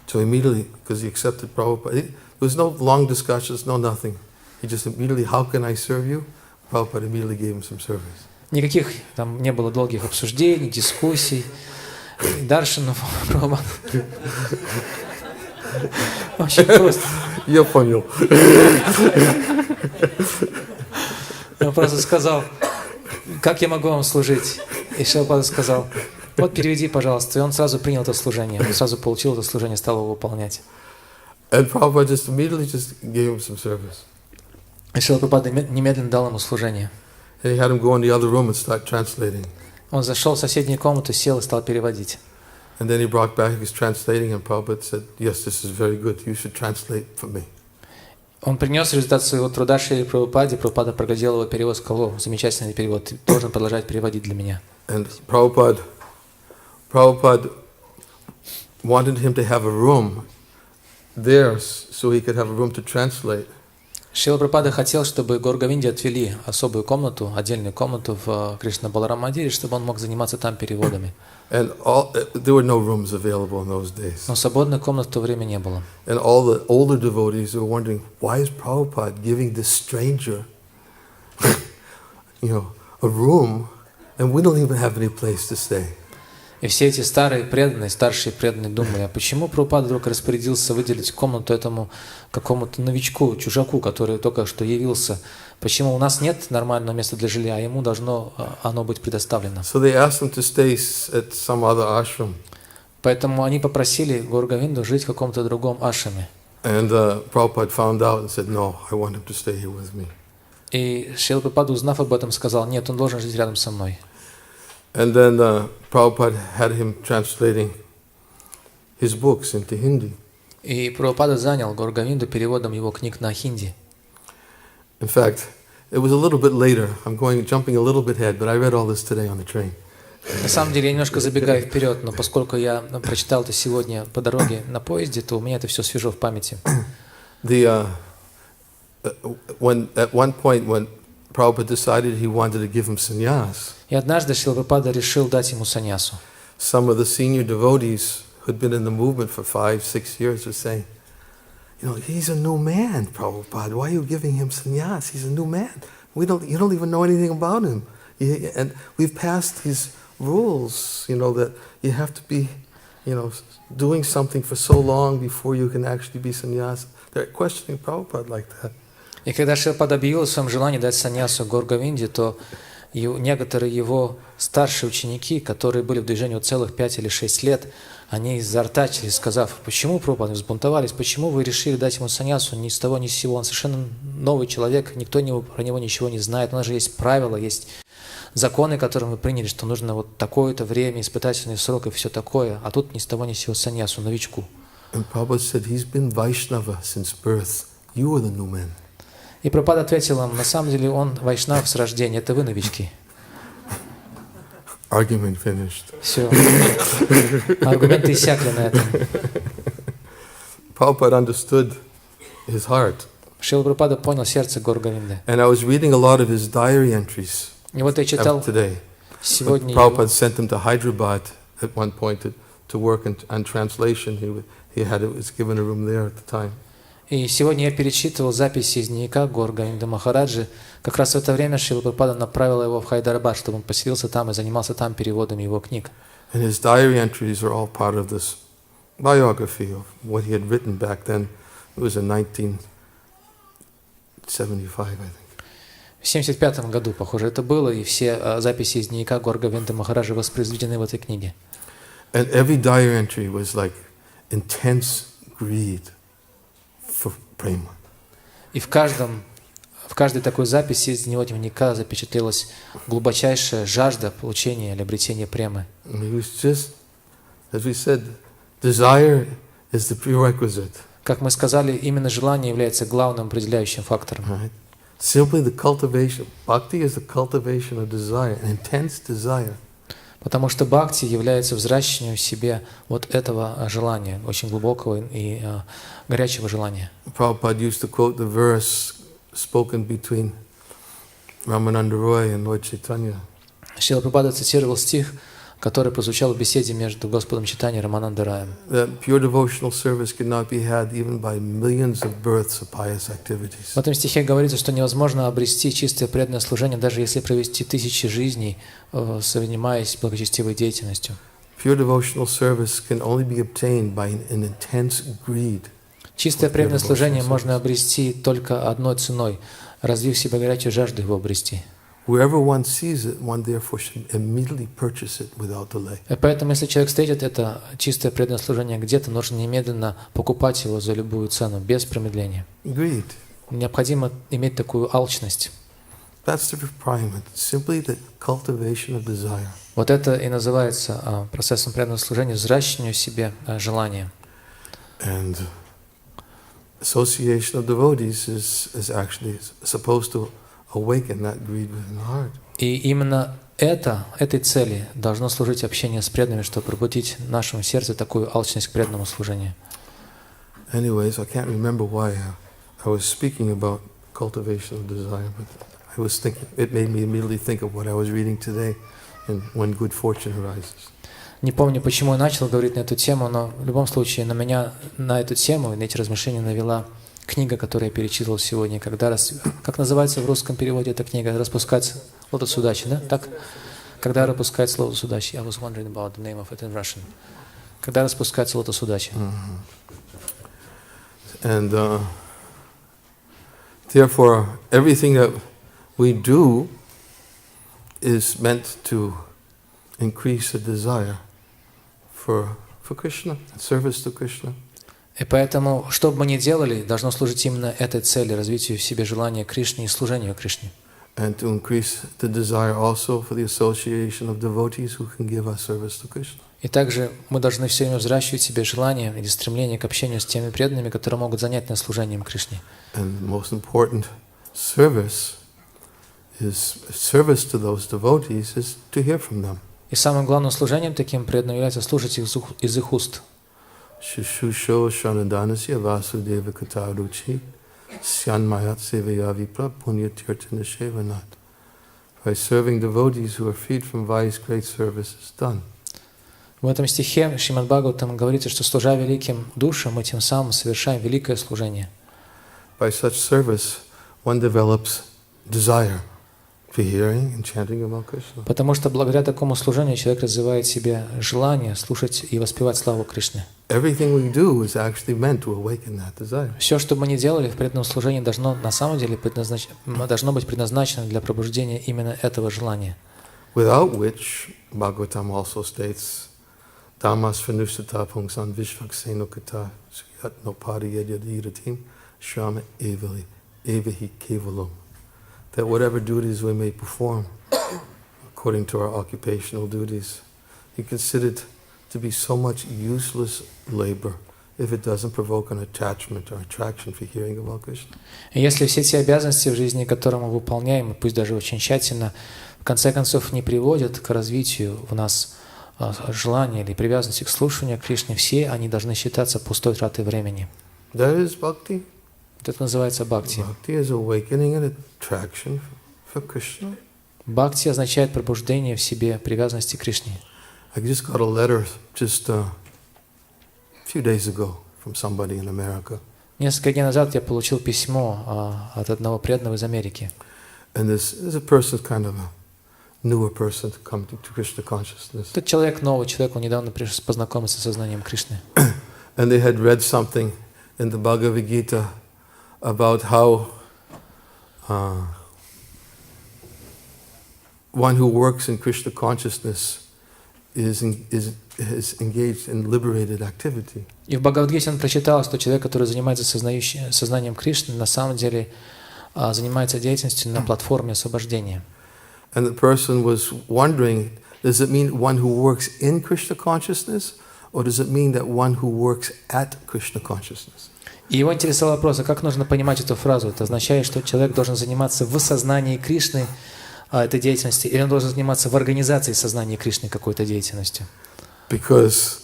So immediately, because he accepted Prabhupada, there was no long discussions, no nothing. He just immediately, "How can I serve you?" Prabhupada immediately gave him some service. Никаких там не было долгих обсуждений, дискуссий. Даршинов, Прабхупада. Очень просто. Я понял. Он просто сказал: "Как я могу вам служить?" И Шрила Прабхупада сказал: "Вот переведи, пожалуйста." И он сразу принял это служение, он сразу получил это служение, стал его выполнять. And Prabhupada immediately gave him some service. И Шрила Прабхупада немедленно дал ему служение. And he had him go in the other room and start translating. Он зашел в соседнюю комнату, сел и стал переводить. And then he brought back his translating, and Prabhupada said, yes, this is very good. You should translate for me. Он принес результат своего труда Шриле Прабхупаде, Прабхупада проглядел его перевод, сказал: «О, замечательный перевод, ты должен продолжать переводить для меня». And Prabhupada wanted him to have a room there so he could have a room to translate. Шрила Прабхупада хотел, чтобы Гаур Говинде отвели особую комнату, отдельную комнату в Кришна Баларам Мандире, чтобы он мог заниматься там переводами. And there were no rooms available in those days. Но свободных комнат в то время не было. And all the older devotees were wondering, why is Prabhupada giving this stranger, a room, and we don't even have any place to stay? И все эти старшие преданные думали, а почему Прабхупада вдруг распорядился выделить комнату этому какому-то новичку, чужаку, который только что явился? Почему у нас нет нормального места для жилья, а ему должно оно быть предоставлено? So they asked him to stay at some other ashram. Поэтому они попросили Гаур Говинду жить в каком-то другом ашраме. And Prabhupada found out and said, no, I want him to stay here with me. И Шрила Прабхупада, узнав об этом, сказал: нет, он должен жить рядом со мной. And then Prabhupada had him translating his books into Hindi. И Прабхупада занял Гаур Говинду переводом его книг на хинди. In fact, it was a little bit later. I'm jumping a little bit ahead, but I read all this today on the train. На самом деле, я немножко забегаю вперед, но поскольку я прочитал это сегодня по дороге на поезде, то у меня это все свежо в памяти. At one point, when Prabhupada decided he wanted to give him sannyas, И однажды Шрила Прабхупада решил дать ему саньясу. some of the senior devotees who'd been in the movement for 5-6 years were saying, he's a new man, Prabhupada. Why are you giving him sannyas? He's a new man. You don't even know anything about him. And we've passed these rules, that you have to be, doing something for so long before you can actually be sannyas. They're questioning Prabhupada like that. И когда Шрила Прабхупада объявил о своем желании дать саньясу Гаур Говинде, то некоторые его старшие ученики, которые были в движении целых 5 или 6 лет, они заортачили, сказав: почему, Прабхупада, взбунтовались, почему вы решили дать ему саньясу ни с того ни с сего, он совершенно новый человек, никто про него ничего не знает, у нас же есть правила, есть законы, которые мы приняли, что нужно вот такое-то время, испытательный срок и все такое, а тут ни с того ни с сего саньясу, новичку. And Prabhupada said, he's been Vaishnava since birth. You are the new man. И Прабхупада ответил им: на самом деле он вайшнав с рождения, это вы новички. Argument finished. Все. Аргументы иссякли на этом. Prabhupada understood his heart. Шрила Прабхупада понял сердце Гаур Говинды. And I was reading a lot of his diary entries И вот я читал today. сегодня Prabhupada sent him to Hyderabad at one point to work on translation. He was given a room there at the time. И сегодня я перечитывал записи из дневника Гаур Говинды Махараджи. Как раз в это время Шрила Прабхупада направила его в Хайдарабад, чтобы он поселился там и занимался там переводами его книг. And his diary entries are all part of this biography of what he had written back then. It was in 1975, I think. В 1975 году, похоже, это было, и все записи из дневника Гаур Говинды Махараджи воспроизведены в этой книге. And every diary entry was like intense greed for prema. И в каждой такой записи из него дневника запечатлелась глубочайшая жажда получения или обретения премы. He was just, as we said, desire is the prerequisite. Как мы сказали, именно желание является главным определяющим фактором. Right? Simply the cultivation. Bhakti is the cultivation of desire, an intense desire. Потому что бхакти является взращиванием в себе вот этого желания, очень глубокого и горячего желания. Prabhupada used to quote the verse spoken between Ramananda Roy and Lord Chaitanya. Шрила Прабхупада цитировал стих, который прозвучал в беседе между Господом Чайтаньей и Рамананда Раем. That pure devotional service cannot be had even by millions of births of pious activities. В этом стихе говорится, что невозможно обрести чистое преданное служение, даже если провести тысячи жизней, занимаясь благочестивой деятельностью. Pure devotional service can only be obtained by an intense greed. Чистое преданное служение можно обрести только одной ценой, развив в себе горячую жажду его обрести. Wherever one sees it, one therefore should immediately purchase it without delay. И поэтому, если человек встретит это чистое преданное служение где-то, нужно немедленно покупать его за любую цену, без промедления. Greed. Необходимо иметь такую алчность. That's the requirement. Simply the cultivation of desire. Вот это и называется процессом преданного служения, взращиванию в себе желания. And association of devotees is actually supposed to awaken that greed within the heart. И именно этой цели должно служить общение с преданными, чтобы пробудить в нашем сердце такую алчность к преданному служению. Anyways, I can't remember why I was speaking about cultivation of desire, but I was thinking, it made me immediately think of what I was reading today, and when good fortune arises. Не помню, почему я начал говорить на эту тему, но в любом случае на меня на эту тему, на эти размышления навела книга, которую я перечитывал сегодня. Как называется в русском переводе эта книга? «Распускать лотос удачи», да? Так? Когда распускается лотос удачи. I was wondering about the name of it in Russian. Когда распускается лотос удачи. And therefore, everything that we do is meant to increase the desire for Krishna, service to Krishna. И поэтому, что бы мы ни делали, должно служить именно этой цели, развитию в себе желания Кришне и служению Кришне. And to increase the desire also for the association of devotees who can give us service to Krishna. И также мы должны все время взращивать в себе желание или стремление к общению с теми преданными, которые могут занять нас служением Кришне. And the most important service to those devotees is to hear from them. И самым главным служением таким преданным является слушать из их уст. Shishusho Shanadhanasya Vasudeva Kataruchi Syanmayat Sevaya Vipra Punyatirtana Shevanat. By serving devotees who are freed from vice, great service is done. В этом стихе Шримад Бхагаватам говорится, что служа великим душам, мы тем самым совершаем великое служение. By such service, one develops desire for hearing and chanting about Krishna. Потому что благодаря такому служению человек развивает в себе желание слушать и воспевать славу Кришны. Everything we do is actually meant to awaken that desire. Все, что бы мы ни делали в преданном служении, должно на самом деле должно быть предназначено для пробуждения именно этого желания. Without which, Bhagavatam also states, Dhammas Vanusata Pungsan Vishvakseno Kata Sriyat Nopadi Yadyadiratim Shama Evahi Kevalum. That whatever duties we may perform, according to our occupational duties, be considered to be so much useless labor if it doesn't provoke an attachment or attraction for hearing about Krishna. И если все те обязанности в жизни, которые мы выполняем, и пусть даже очень тщательно, в конце концов не приводят к развитию в нас желания или привязанности к слушанию Кришны, все они должны считаться пустой тратой времени. That is bhakti. Это называется бхакти. Bhakti is awakening an attraction for Krishna. Бхакти означает пробуждение в себе привязанности к Кришне. I just got a letter just a few days ago from somebody in America. Несколько дней назад я получил письмо от одного преданного из Америки. And this is a person, kind of a newer person to come to Krishna consciousness. Этот человек новый, человек, он недавно познакомился с сознанием Кришны. And they had read something in the Bhagavad Gita about how one who works in Krishna consciousness is engaged in liberated activity. И в Бхагавад-гите он прочитал, что человек, который занимается сознанием Кришны, на самом деле занимается деятельностью на платформе освобождения. And the person was wondering, does it mean one who works in Krishna consciousness, or does it mean that one who works at Krishna consciousness? И его интересовал вопрос, а как нужно понимать эту фразу? Это означает, что человек должен заниматься в сознании Кришны этой деятельностью, или он должен заниматься в организации сознания Кришны какой-то деятельностью? Because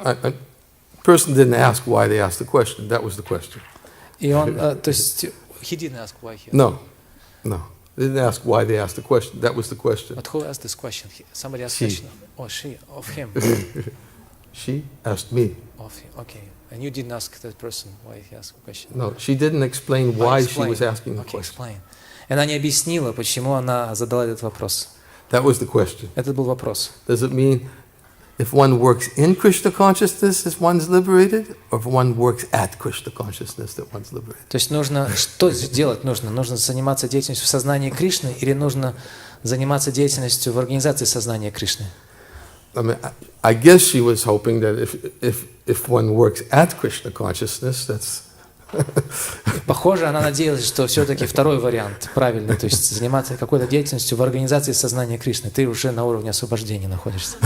a person didn't ask why they asked the question. That was the question. И он, то есть, he didn't ask why he asked. No. They didn't ask why they asked the question. That was the question. But who asked this question? Somebody asked She. question. Oh, she, of him. She asked me. Of him. Okay. And you didn't ask that person why he asked the question. No, she didn't explain why she was asking the Okay, question. explain. И она не объяснила, почему она задала этот вопрос. That was the question. Это был вопрос. Does it mean if one works in Krishna consciousness, that one's liberated, or if one works at Krishna consciousness, that one's liberated? То есть нужно, что сделать нужно? Нужно заниматься деятельностью в сознании Кришны или нужно заниматься деятельностью в организации сознания Кришны? I mean, I guess she was hoping that if one works at Krishna consciousness, И, похоже, она надеялась, что все-таки второй вариант правильный, то есть заниматься какой-то деятельностью в организации сознания Кришны. Ты уже на уровне освобождения находишься.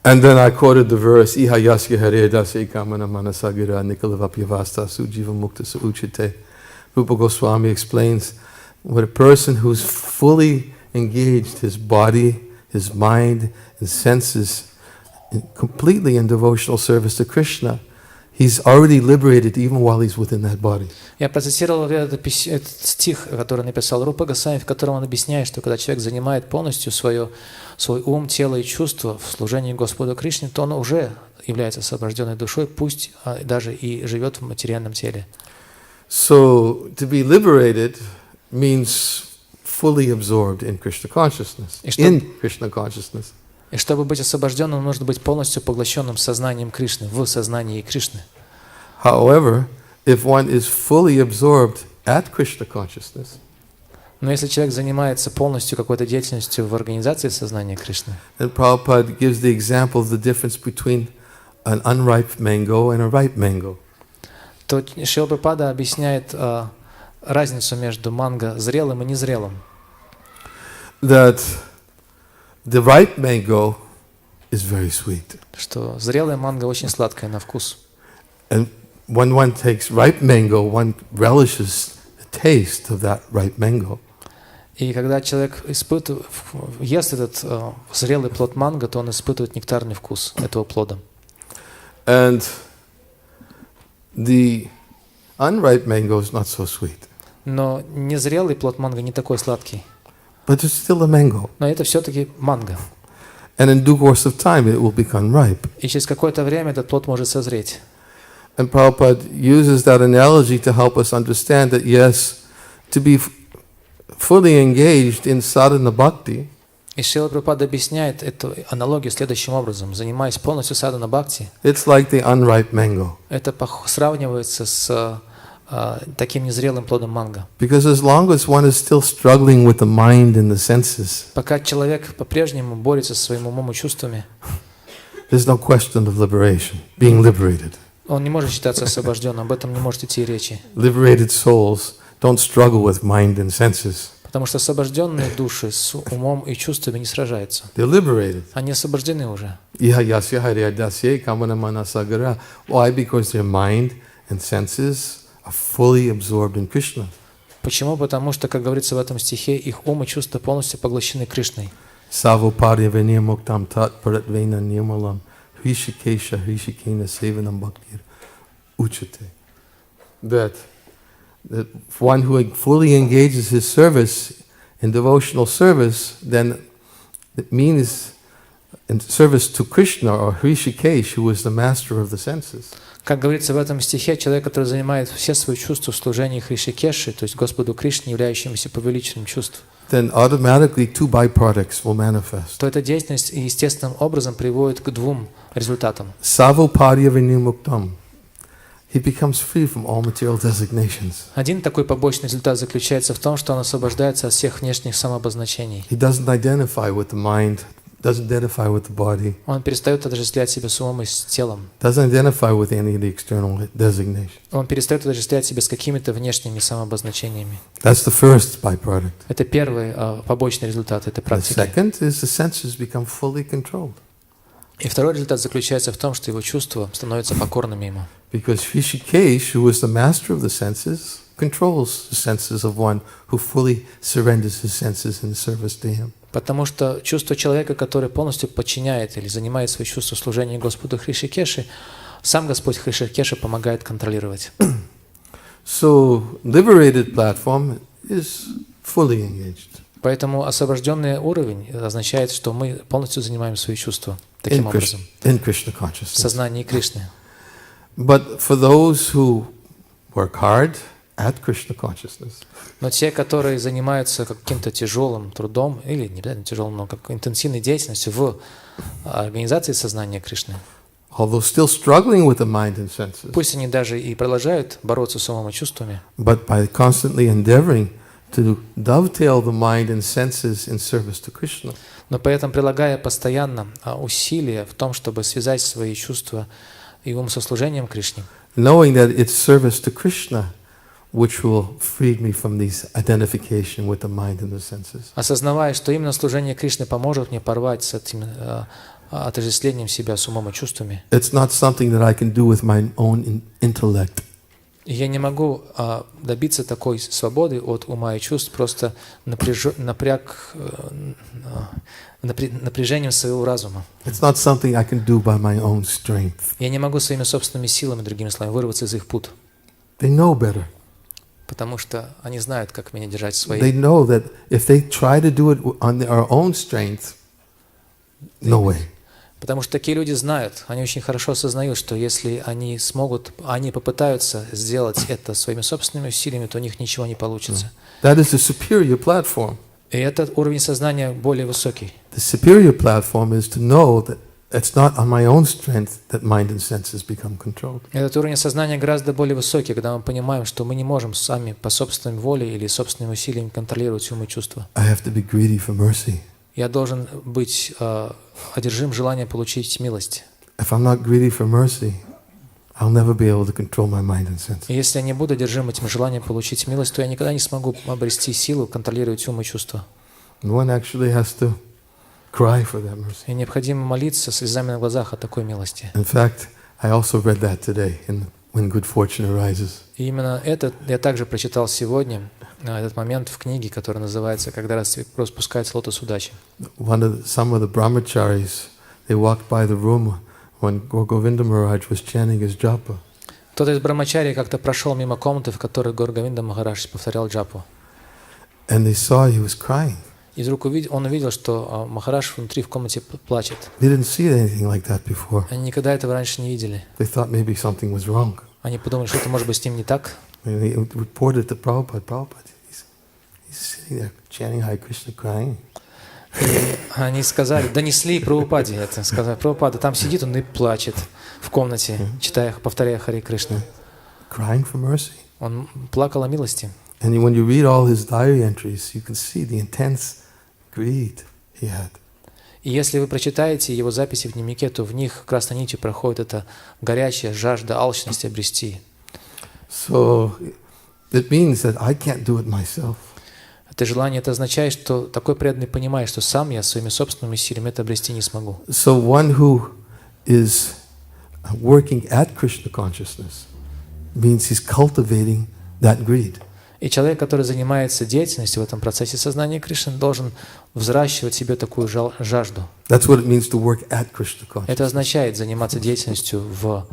And then I quoted the verse, Iha yasya hare dasya kamana manasagira nikalavapyavasta sujiva mukta suuchite. Rupa Goswami explains what a person who's fully engaged his body, his mind, and senses completely in devotional service to Krishna, he's already liberated even while he's within that body. Я процитировал этот стих, который написал Рупа Госвами, в котором он объясняет, что когда человек занимает полностью свой ум, тело и чувство в служении Господу Кришне, то он уже является освобожденной душой, пусть даже и живет в материальном теле. So to be liberated means fully absorbed in Krishna consciousness. И чтобы быть освобожденным, нужно быть полностью поглощенным сознанием Кришны, в сознании Кришны. However, if one is fully absorbed at Krishna consciousness, но если человек занимается полностью какой-то деятельностью в организации сознания Кришны, then Prabhupada gives the example of the difference between an unripe mango and a ripe mango. то Шрила Прабхупада объясняет разницу между манго зрелым и незрелым. That the ripe mango is very sweet. Что зрелая манго очень сладкая на вкус. And when one takes ripe mango, one relishes the taste of that ripe mango. И когда человек ест этот зрелый плод манго, то он испытывает нектарный вкус этого плода. And the unripe mango is not so sweet. Но незрелый плод манго не такой сладкий. But it's still a mango. Но это все-таки манго. And in due course of time it will become ripe. И через какое-то время этот плод может созреть. And Prabhupada uses that analogy to help us understand that yes, to be fully engaged in sadhana bhakti, и Шрила Прабхупада объясняет эту аналогию следующим образом. Занимаясь полностью садхана бхакти, it's like the unripe mango. Это сравнивается с таким незрелым плодом манго. Because as long as one is still struggling with the mind and the senses, пока человек по-прежнему борется со своим умом и чувствами, there's no question of liberation, being liberated. Он не может считаться освобожденным, об этом не может идти речи. Liberated souls don't struggle with mind and senses. Потому что освобожденные души с умом и чувствами не сражаются. They're liberated. Они освобождены уже. Why? Because their mind and senses are fully absorbed in Krishna. Почему? Потому что, как говорится в этом стихе, их ум и чувства полностью поглощены Кришной. That one who fully engages his service in devotional service, then it means in service to Krishna or Hrishikesh, who is the master of the senses. Как говорится в этом стихе, человек, который занимает все свои чувства в служении Хришикеши, то есть Господу Кришне, являющемуся повелителем чувств, then automatically two byproducts will manifest. то эта деятельность естественным образом приводит к двум результатам. Savoparya vinimuktam. He becomes free from all material designations. Один такой побочный результат заключается в том, что он освобождается от всех внешних самообозначений. He doesn't identify with the mind, doesn't identify with the body. Он перестает отождествлять себя с умом и с телом. Doesn't identify with any of the external designations. Он перестает отождествлять себя с какими-то внешними самообозначениями. That's the first byproduct. Это первый побочный результат этой практики. The second is the senses become fully controlled. И второй результат заключается в том, что его чувства становятся покорными ему. Because Hrishikesh, who is the master of the senses, controls the senses of one who fully surrenders his senses in service to him. Потому что чувство человека, который полностью подчиняет или занимает свои чувства в служении Господу Хришикеши, сам Господь Хришикеши помогает контролировать. So, liberated platform is fully engaged. Поэтому освобожденный уровень означает, что мы полностью занимаем свои чувства таким образом. In Krishna В consciousness. сознании Кришны. But for those who work hard at Krishna consciousness, Но те, которые занимаются каким-то тяжелым трудом, или не обязательно тяжелым, но как интенсивной деятельностью в организации сознания Кришны, although still struggling with the mind and senses, пусть они даже и продолжают бороться с умом и чувствами, but by constantly endeavoring to dovetail the mind and senses in service to Krishna, но при этом прилагая постоянно усилия в том, чтобы связать свои чувства и ум со служением Кришне, knowing that it's service to Krishna which will free me from these identification with the mind and the senses. Осознавая, что именно служение Кришны поможет мне порвать с этим отождествлением себя с умом и чувствами. It's not something that I can do with my own intellect. Я не могу добиться такой свободы от ума и чувств просто напряжением своего разума. It's not something I can do by my own strength. Я не могу своими собственными силами, другими словами, вырваться из их пут. They know better. Потому что они знают, как меня держать в своей. They know that if they try to do it on their own strength, no way. Потому что такие люди знают, они очень хорошо осознают, что если они попытаются сделать это своими собственными усилиями, то у них ничего не получится. That is the superior platform. И этот уровень сознания более высокий. The superior platform is to know that it's not on my own strength that mind and senses become controlled. Этот уровень сознания гораздо более высокий, когда мы понимаем, что мы не можем сами по собственной воле или собственным усилиям контролировать ум и чувства. I have to be greedy for mercy. Я должен быть одержим желанием получить милость. If I'm not greedy for mercy, I'll never be able to control my mind and senses. И если я не буду одержим этим желанием получить милость, то я никогда не смогу обрести силу контролировать ум и чувства. And one actually has to cry for that mercy. И необходимо молиться слезами на глазах о такой милости. In fact, I also read that today when good fortune arises. И именно это я также прочитал сегодня, этот момент в книге, которая называется «Когда распускается лотос удачи». Some of the brahmacharis, they walked by the room when Govinda Maharaj was chanting his japa. Кто-то из брамачари как-то прошел мимо комнаты, в которой Говинда Махарадж повторял джапу. And they saw he was crying. И вдруг он увидел, что Махарадж внутри в комнате плачет. They didn't see anything like that before. Они никогда этого раньше не видели. They thought maybe something was wrong. Они подумали, что это может быть с ним не так. And they reported to Prabhupada, he's sitting there chanting Hare Krishna, crying. Они сказали, донесли Прабхупаде это. Сказали, Прабхупада, там сидит он и плачет в комнате, повторяя Харе Кришна. Crying for mercy. Он плакал о милости. And when you read all his diary entries, you can see the intense greed he had. И если вы прочитаете его записи в дневнике, то в них красной нитью проходит эта горячая жажда алчности обрести. So it means that I can't do it myself. Это желание, это означает, что такой преданный понимает, что сам я своими собственными силами это обрести не смогу. So one who is working at Krishna consciousness means he's cultivating that greed. И человек, который занимается деятельностью в этом процессе сознания Кришны, должен взращивать в себе такую жажду. That's what it means to work at Krishna consciousness. Это означает заниматься деятельностью в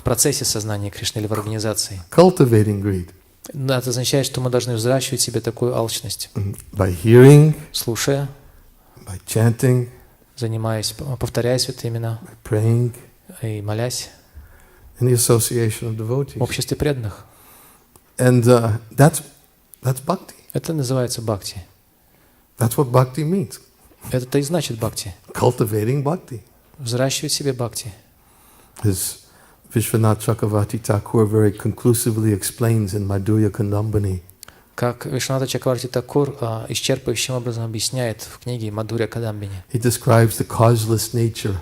процессе сознания Кришны или в организации. Cultivating greed. Это означает, что мы должны взращивать в себе такую алчность. By hearing, слушая, by chanting, занимаясь, повторяя святые имена, by praying, и молясь, in the association of devotees. В обществе преданных. And that's bhakti. Это называется бхакти. That's what bhakti means. Это и значит бхакти. Cultivating bhakti. Взращивать в себе бхакти. As Vishwanath Chakravarti Thakur very conclusively explains in Madhurya Kadambini. Как Вишваната Чакраварти Такур исчерпывающим образом объясняет в книге Мадхурья Кадамбини. He describes the causeless nature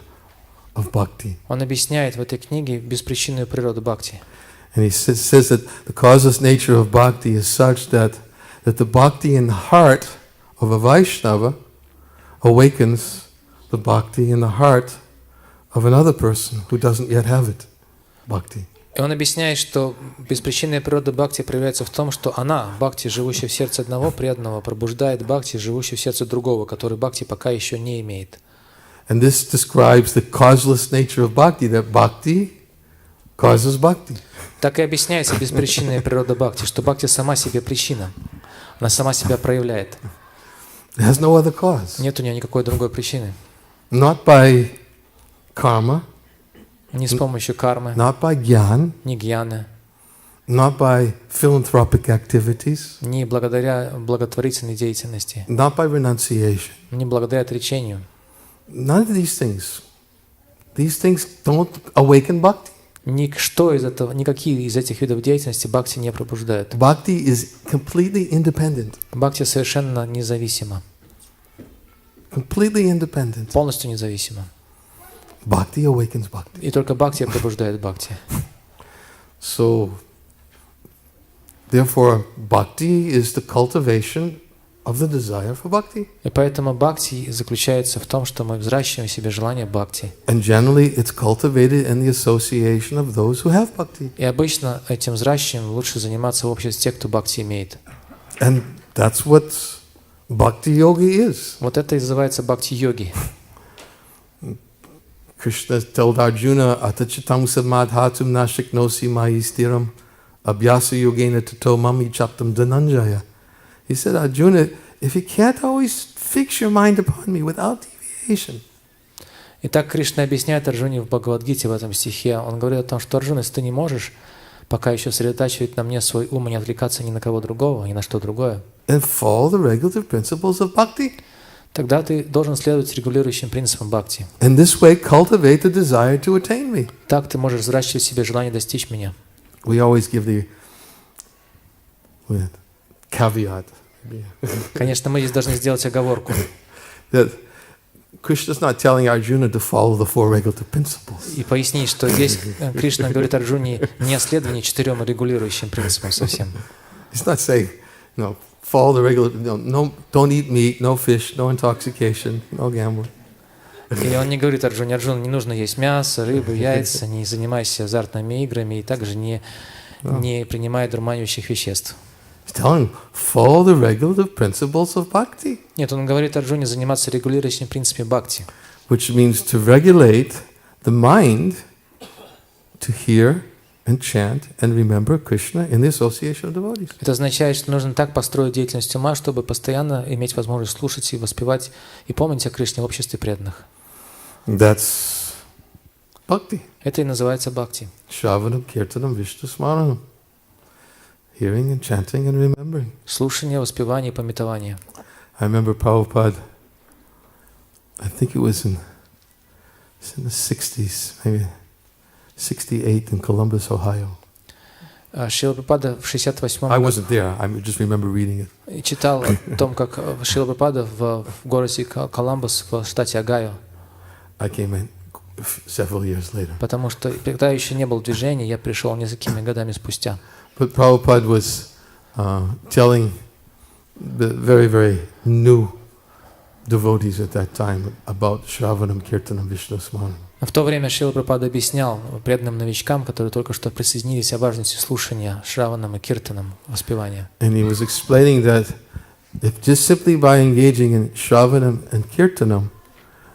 of bhakti. Он объясняет в этой книге беспричинную природу бхакти. And he says that the causeless nature of bhakti is such that the bhakti in the heart of a Vaishnava awakens the bhakti in the heart of another person who doesn't yet have it. Bhakti. И он объясняет, что беспричинная природа бхакти проявляется в том, что она, бхакти, живущая в сердце одного преданного, пробуждает бхакти, живущую в сердце другого, который бхакти пока еще не имеет. And this describes the causeless nature of bhakti, that bhakti causes bhakti. Так и объясняется беспричинная природа бхакти, что бхакти сама себе причина. Она сама себя проявляет. It has no other cause. Нет у нее никакой другой причины. Not by karma. Не с помощью кармы, Not by gyan. не гьяны, Not by philanthropic activities. не благодаря благотворительной деятельности, Not by renunciation. не благодаря отречению. None of these things. These things don't awaken bhakti. Ничто из этого, никакие из этих видов деятельности бхакти не пробуждают. Bhakti is completely independent. Бхакти совершенно независимо. Completely independent. Полностью независимо. Bhakti awakens bhakti. И только бхакти пробуждает бхакти. So, therefore, bhakti is the cultivation of the desire for bhakti. И поэтому бхакти заключается в том, что мы взращиваем в себе желание бхакти. And generally, it's cultivated in the association of those who have bhakti. И обычно этим взращиванием лучше заниматься в обществе тех, кто бхакти имеет. And that's what bhakti yogi is. Вот это и называется бхакти-йоги. Krishna told Arjuna, Atachitam samadhatum nashiknosi mayi stiram abhyasa yogena tato mami chaptam dhananjaya. He said, Arjuna, if you can't always fix your mind upon me without deviation. Итак, Кришна объясняет Арджуне в Бхагавад-гите в этом стихе. Он говорит о том, что Арджуна, если ты не можешь пока еще сосредотачивать на мне свой ум и не отвлекаться ни на кого другого, ни на что другое, And follow the regulative principles of bhakti. тогда ты должен следовать регулирующим принципам бхакти. In this way, cultivate the desire to attain me. Так ты можешь взращивать в себе желание достичь меня. We always give the caveat. Конечно, мы здесь должны сделать оговорку. That Krishna's not telling Arjuna to follow the four regulative principles. И пояснить, что здесь Кришна говорит Арджуне не о следовании 4 регулирующим принципам совсем. He's not saying, follow the regulative, don't eat meat, no fish, no intoxication, no gambling. И он не говорит Арджуне, Арджуна, не нужно есть мясо, рыбу, яйца, не занимайся азартными играми и также не принимай дурманящих веществ. He's telling him, follow the regulative principles of bhakti. Нет, он говорит Арджуне заниматься регулирующим принципами бхакти. Which means to regulate the mind to hear and chant and remember Krishna in the association of devotees. Это означает, что нужно так построить деятельность ума, чтобы постоянно иметь возможность слушать и воспевать и помнить о Кришне в обществе преданных. That's bhakti. Это и называется бхакти. Shravanam, kirtanam, vishnu smaranam. Hearing and chanting and remembering. Слушание, воспевание и памятование. I remember Prabhupada, I think it was in the 60s, maybe 68 in Columbus, Ohio. Шрила Прабхупада в 68-м I wasn't there, I just remember reading it. читал о том, как Шрила Прабхупада в городе Коламбус в штате Огайо. I came in several years later. Потому что тогда еще не было движения, я пришел несколькими годами спустя. But Prabhupada was telling the very, very new devotees at that time about Shravanam, Kirtanam, Vishnu Smaranam. В то время Шрила Прабхупада объяснял преданным новичкам, которые только что присоединились, о важности слушания Шраванам и Киртанам, воспевания. And he was explaining that if just simply by engaging in Shravanam and Kirtanam,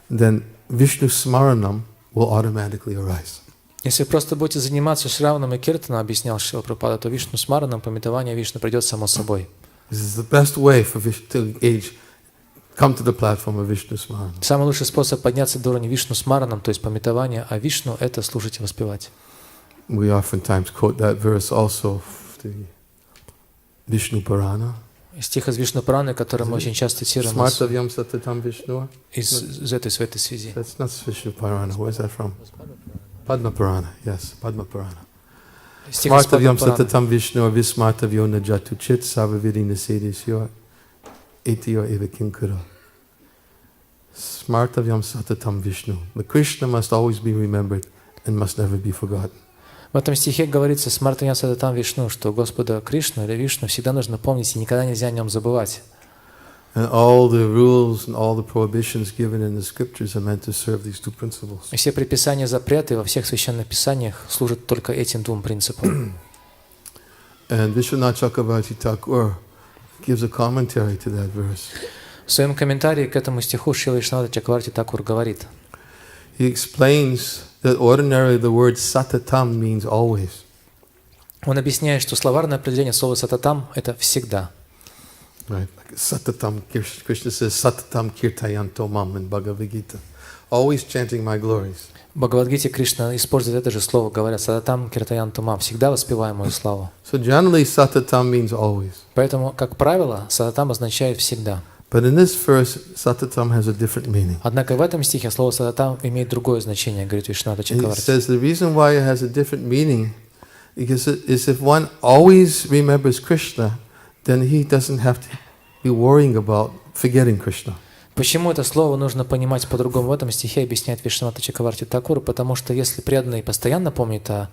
then Vishnu Smaranam will automatically arise. Если просто будете заниматься Шраваном и Киртаном, объяснял Шрила Прабхупада, то Вишну Смараном, памятование Вишну придет само собой. This is the best way for Vishnu to engage, come to the platform of Vishnu Smaranam. Самый лучший способ подняться до уровня Вишну Смараном, то есть памятование о Вишну, это слушать и воспевать. We oftentimes quote that verse also, the Vishnu Purana. Стих из Вишну Пураны, который мы очень часто цитируем Smartavyam Satatam Vishnu. из этой в этой связи. That's not Vishnu Purana. Where is that from? Padma Purana. Yes, Padma Purana. Стих из Падма Smartavyam Пураны. Satatam Vishnu Vismartavyo Najatu Chit Savavidi Nasedisyo Etiyo Eva Kinkara. Smartavyam Satatam Vishnu. The Krishna must always be remembered and must never be forgotten. В этом стихе говорится «Смартанья Сататам Вишну», что Господа Кришну или Вишну всегда нужно помнить и никогда нельзя о нем забывать. And all the rules and all the prohibitions given in the scriptures are meant to serve these two principles. И все предписания, запреты во всех священных писаниях служат только этим двум принципам. And Vishwanath Chakravarti Thakur gives a commentary to that verse. В своем комментарии к этому стиху Шрила Вишванатха Чакраварти Такур говорит, He explains that ordinarily the word satatam means always. он объясняет, что словарное определение слова «сататам» — это «всегда». Right? Like satatam, Krishna says, satatam kirtayanto mam in Bhagavad Gita. Always chanting my glories. В Бхагавад-гите Кришна использует это же слово, говоря «сататам киртаян тумам», всегда воспеваем мою славу. So generally satatam means always. Поэтому, как правило, «сататам» означает «всегда». But in this verse, satatam has a different meaning. Однако в этом стихе слово «сататам» имеет другое значение, говорит Вишванатха And he Чакраварти. says the reason why it has a different meaning is if one always remembers Krishna, then he doesn't have to be worrying about forgetting Krishna. Почему это слово нужно понимать по-другому? В этом стихе объясняет Вишванатха Чакраварти Такур, потому что если преданный постоянно помнит о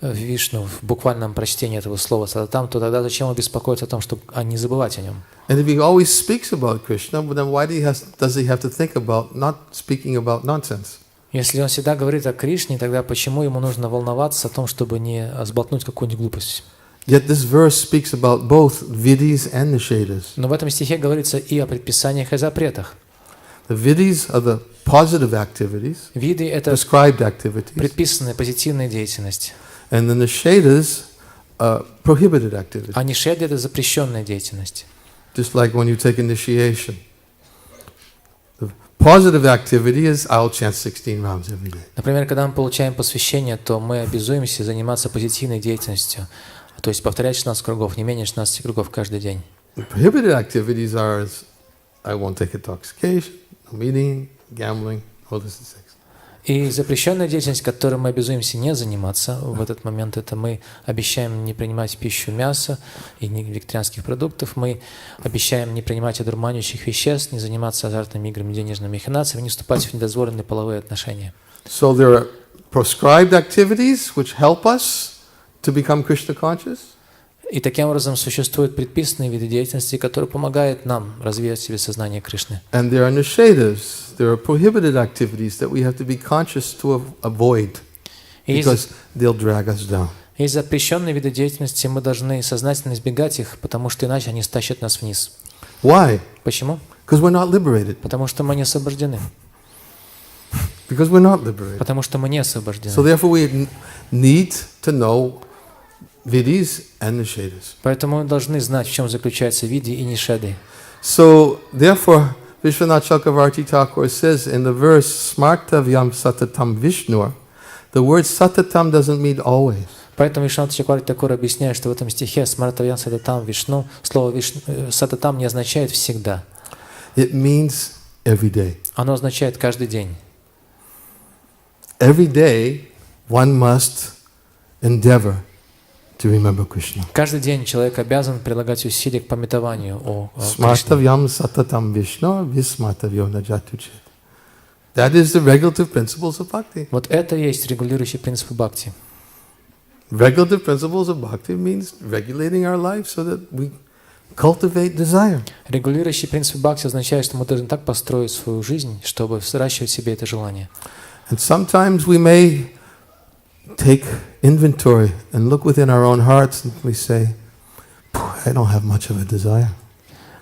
Вишну в буквальном прочтении этого слова сататам, то тогда зачем он беспокоится о том, чтобы не забывать о нем? And if he always speaks about Krishna, then why does he have to think about not speaking about nonsense? Если он всегда говорит о Кришне, тогда почему ему нужно волноваться о том, чтобы не сболтнуть какую-нибудь глупость? Yet this verse speaks about both vidis and nishedas. Но в этом стихе говорится и о предписаниях, и о запретах. The vidis are the positive activities, Виды — это prescribed activities, предписанная позитивная деятельность, and the nishedas are prohibited activities. а нишеда — это запрещенная деятельность. Just like when you take initiation. The positive activity is I'll chant 16 rounds every day. Например, когда мы получаем посвящение, то мы обязуемся заниматься позитивной деятельностью, то есть повторять 16 кругов, не менее 16 кругов каждый день. The prohibited activities are I won't take intoxication, no meeting, gambling, all this is sex. И запрещенная деятельность, которой мы обязуемся не заниматься в этот момент, это мы обещаем не принимать пищу мяса и вегетарианских продуктов, мы обещаем не принимать одурманивающих веществ, не заниматься азартными играми, денежными махинациями, не вступать в недозволенные половые отношения. So there are prescribed activities which help us to become Krishna conscious. И таким образом существуют предписанные виды деятельности, которые помогают нам развивать в себе сознание Кришны. And there are nishedas, there are prohibited activities that we have to be conscious to avoid because they'll drag us down. Есть запрещенные виды деятельности, мы должны сознательно избегать их, потому что иначе они стащат нас вниз. Why? Почему? Because we're not liberated. Потому что мы не освобождены. Because we're not liberated. Потому что мы не освобождены. So therefore we need to know vidis and nishedas. Поэтому мы должны знать, в чем заключаются види и нишеды. So therefore Vishwanath Chakravarti Thakur says in the verse Smartavyam Satatam Vishnur, the word Satatam doesn't mean always. Поэтому Вишванат Чакраварти Тхакур объясняет, что в этом стихе «Смартавьян сататам вишну» слово «сататам» не означает «всегда». It means every day. Оно означает «каждый день». Every day one must endeavor to remember Krishna. Каждый день человек обязан прилагать усилия к памятованию о Кришне. Smartavyam Satatam Vishnu Vismartavyo Najatuchet. That is the regulative principles of bhakti. Вот это и есть регулирующий принцип бхакти. Regulative principles of bhakti means regulating our life so that we cultivate desire. Регулирующий принцип бхакти означает, что мы должны так построить свою жизнь, чтобы взращивать в себе это желание. And sometimes we may take inventory and look within our own hearts and we say, I don't have much of a desire.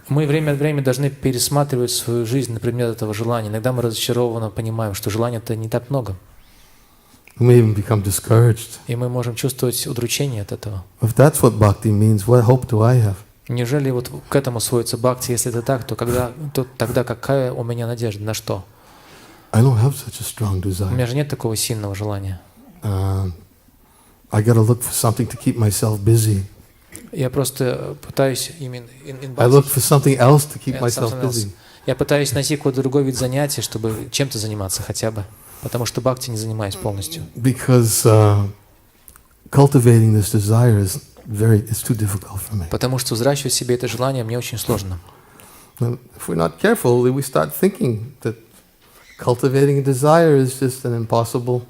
Мы время от времени должны пересматривать свою жизнь на предмет этого желания. Иногда мы разочарованно понимаем, что желания-то не так много. We may even become discouraged. И мы можем чувствовать удручение от этого. If that's what bhakti means, what hope do I have? Неужели вот к этому сводится бхакти? Если это так, то тогда какая у меня надежда? На что? I don't have such a strong У desire. меня же нет такого сильного желания. I got to look for something to keep myself busy. Я просто пытаюсь I look for something else to keep myself busy. Я пытаюсь найти какой-то другой вид занятий, чтобы чем-то заниматься хотя бы. Потому что бхакти не занимаюсь полностью. Because cultivating this desire is it's too difficult for me. Потому что взращивать в себе это желание мне очень сложно. If we're not careful, we start thinking that cultivating a desire is just an impossible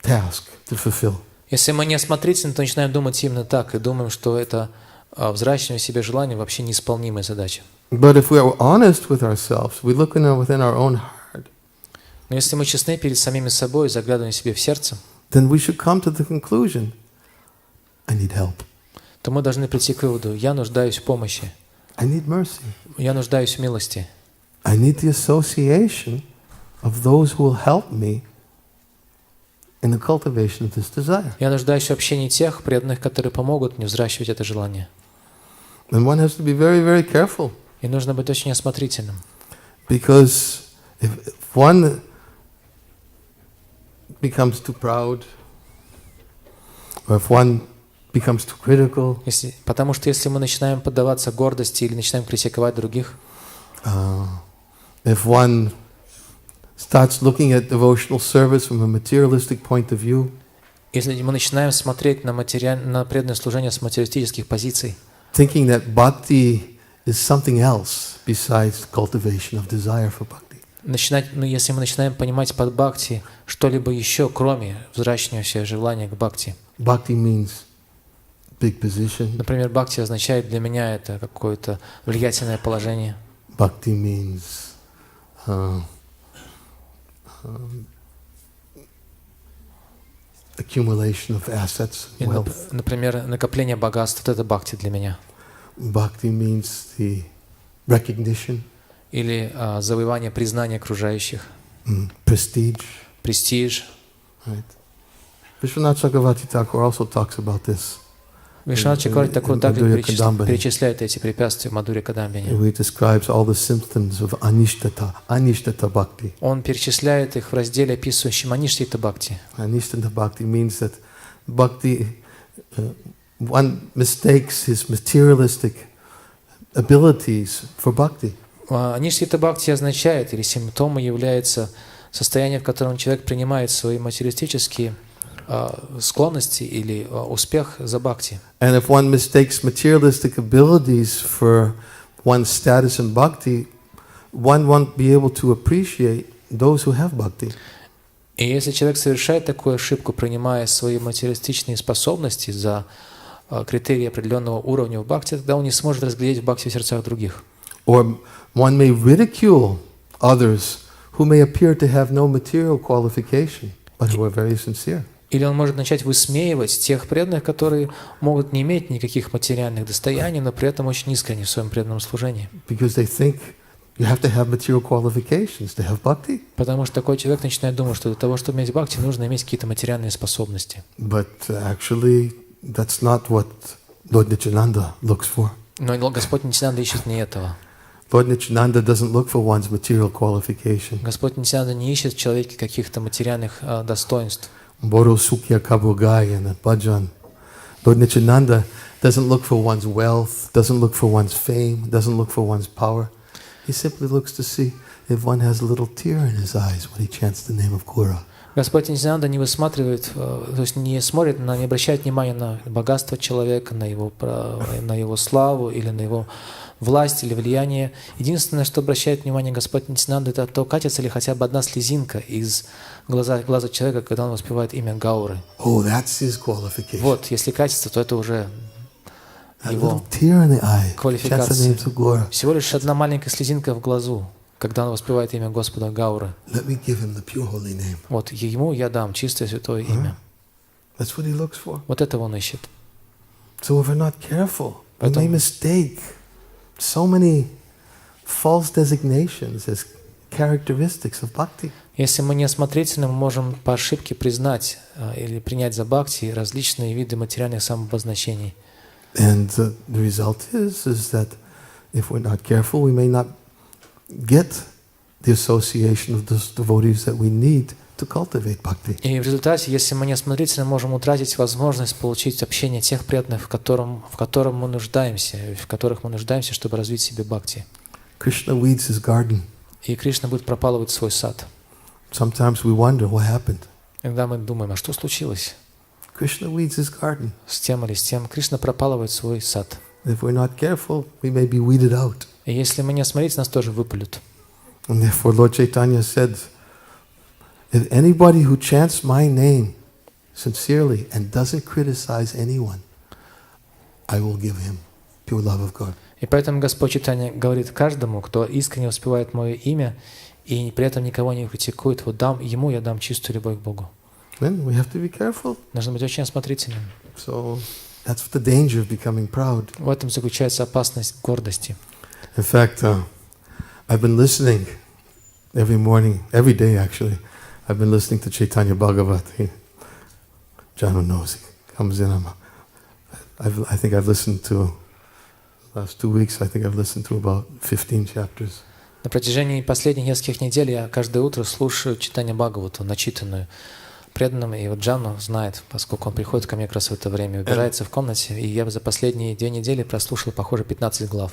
task to fulfill. Если мы не осмотрительны, то начинаем думать именно так и думаем, что это взращивание в себе желание вообще неисполнимая задача. But if we are honest with ourselves, we look within our own heart. Но если мы честны перед самими собой, заглядываем себе в сердце, then we should come to the conclusion, I need help. то мы должны прийти к выводу: я нуждаюсь в помощи, I need mercy. я нуждаюсь в милости. I need the association of those who will help me in the cultivation of this desire. Я нуждаюсь в общении тех преданных, которые помогут мне взращивать это желание. And one has to be very, very careful. И нужно быть очень осмотрительным. Because if one becomes too proud, or if one becomes too critical, Потому что если мы начинаем поддаваться гордости или начинаем критиковать других, if one starts looking at devotional service from a materialistic point of view, если мы начинаем смотреть на преданное служение с материалистических позиций, thinking that bhakti is something else besides cultivation of desire for bhakti. если мы начинаем понимать под бхакти что-либо еще, кроме взращивающего желания к бхакти. Bhakti means big position. Например, бхакти означает для меня это какое-то влиятельное положение. Bhakti means accumulation of assets, wealth. Например, накопление богатств, вот это бхакти для меня. Bhakti means the recognition. Или завоевание признания окружающих. Prestige. Престиж. Right. Vishwanath Chakravarti Thakur also talks about this. Вишванат Чакраварти Тхакур также Madhurya Kadambini. перечисляет эти препятствия в Мадхурья Кадамбине. He describes all the symptoms of anishtata bhakti. Он перечисляет их в разделе, описывающем аништита бхакти. Anishtata bhakti means that bhakti, one mistakes his materialistic abilities for bhakti. Аништита бхакти означает, или симптомом является состояние, в котором человек принимает свои материалистические склонности или успех за бхакти. And if one mistakes materialistic abilities for one's status in bhakti, one won't be able to appreciate those who have bhakti. И если человек совершает такую ошибку, принимая свои материалистичные способности за критерии определенного уровня в бхакти, тогда он не сможет разглядеть в бхакти в сердцах других. Or one may ridicule others who may appear to have no material qualification, but who are very sincere. Или он может начать высмеивать тех преданных, которые могут не иметь никаких материальных достояний, но при этом очень искренни в своем преданном служении. Because they think you have to have material qualifications to have bhakti. Потому что такой человек начинает думать, что для того, чтобы иметь бхакти, нужно иметь какие-то материальные способности. But actually, that's not what Lord Nityananda looks for. Но Господь Нитянанда ищет не этого. Lord Nityananda doesn't look for one's material qualification. Господь Нитянанда не ищет в человеке каких-то материальных достоинств. Boro Sukya Kaburgai and Bhajan. Lord Nityananda doesn't look for one's wealth, doesn't look for one's fame, doesn't look for one's power. He simply looks to see if one has a little tear in his eyes when he chants the name of Gauра. Господь Нитянанда не высматривает, то есть не смотрит, не обращает внимания на богатство человека, на его славу или на его власть или влияние. Единственное, что обращает внимание Господь Нитянанда, это то, катится ли хотя бы одна слезинка из глаза человека, когда он воспевает имя Гауры. Oh, that's his qualification. Вот, если катится, то это уже его квалификация. Всего лишь одна маленькая слезинка в глазу, когда он воспевает имя Господа Гауры. Вот, ему я дам чистое святое имя. Вот этого он ищет. So if we're not careful, we may mistake so many false designations as characteristics of bhakti. Если мы неосмотрительны, мы можем по ошибке признать или принять за бхакти различные виды материальных самообозначений. And the result is that if we're not careful, we may not get the association of those devotees that we need to cultivate bhakti. И в результате, если мы неосмотрительны, можем утратить возможность получить общение тех преданных, в которых мы нуждаемся, чтобы развить в себе бхакти. Krishna weeds his garden. И Кришна будет пропалывать свой сад. Sometimes we wonder what happened. Иногда мы думаем, а что случилось? Krishna weeds his garden. С тем или с тем. Кришна пропалывает свой сад. If we're not careful, we may be weeded out. И если мы не осмотрительны, нас тоже выпалют. And therefore Lord Chaitanya said, if anybody who chants my name sincerely and doesn't criticize anyone, I will give him pure love of God. И поэтому Господь Чайтанья говорит каждому, кто искренне воспевает мое имя и при этом никого не критикует, вот ему я дам чистую любовь к Богу. Then we have to be careful. Нужно быть очень осмотрительным. So that's the danger of becoming proud. В этом заключается опасность гордости. In fact, I've been listening every morning, every day actually. I've been listening to Chaitanya Bhagavat. Janu knows. He comes in. I think I've listened to, last 2 weeks, I think I've listened to about 15 chapters. На протяжении последних нескольких недель я каждое утро слушаю Чайтанья Бхагавату, начитанную преданным, и вот Джану знает, поскольку он приходит ко мне как раз в это время, убирается в комнате, и я за последние 2 недели прослушал, похоже, 15 глав.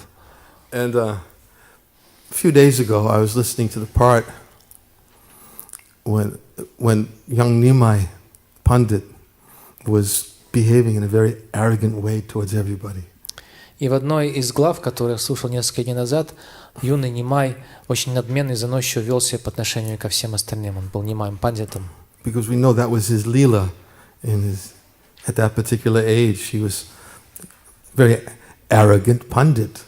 And a few days ago, I was listening to the part when young Nimai Pandit was behaving in a very arrogant way towards everybody. И в одной из глав, которую я слушал несколько дней назад, юный Нимай очень надменный и заносчиво вел себя по отношению ко всем остальным. Он был Нимаем пандитом. Because we know that was his lila at that particular age. He was a very arrogant pandit.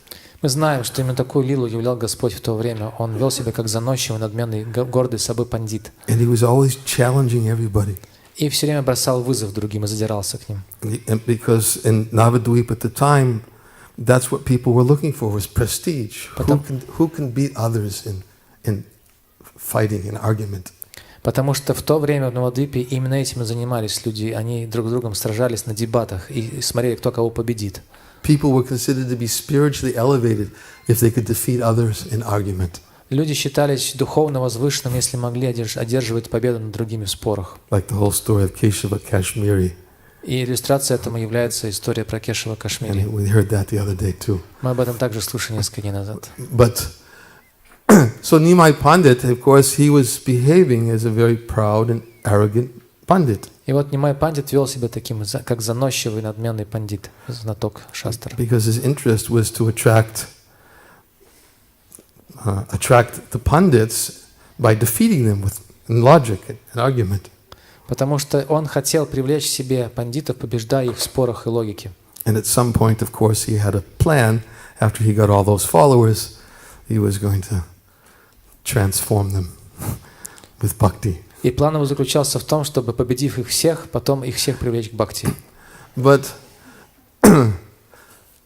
Мы знаем, что именно такую лилу являл Господь в то время. Он вел себя как заносчивый, надменный, гордый собой пандит. And he was always challenging everybody. И все время бросал вызов другим и задирался к ним. And because in Navadvip at the time, that's what people were looking for, was prestige. Who can beat others in fighting, in argument? Потому что в то время в Навадвипе именно этим и занимались люди. Они друг с другом сражались на дебатах и смотрели, кто кого победит. People were considered to be spiritually elevated if they could defeat others in argument. Люди считались духовно возвышенным, если могли одерживать победу над другими в спорах. Like the whole story of Keshava Kashmiri. И иллюстрацией этому является история про Кешава Кашмири. And we heard that the other day too. Мы об этом также слушали несколько дней назад. But so Nimai Pandit, of course, he was behaving as a very proud and arrogant pandit. И вот Нимай Пандит вел себя таким, как заносчивый, надменный пандит, знаток шастр. Because his interest was to attract the pandits by defeating them with logic and argument. Потому что он хотел привлечь к себе пандитов, побеждая их в спорах и логике. And at some point, of course, he had a plan. After he got all those followers, he was going to transform them with bhakti. И план его заключался в том, чтобы, победив их всех, потом их всех привлечь к бхакти. But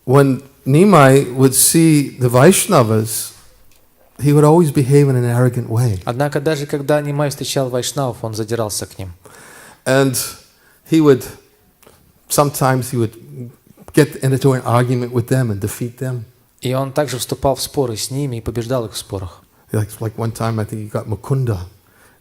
when Nimai would see the Vaishnavas, he would always behave in an arrogant way. Однако даже когда Нимай встречал вайшнавов, он задирался к ним. And sometimes he would get into an argument with them and defeat them. И он также вступал в споры с ними и побеждал их в спорах. Like one time, I think he got Mukunda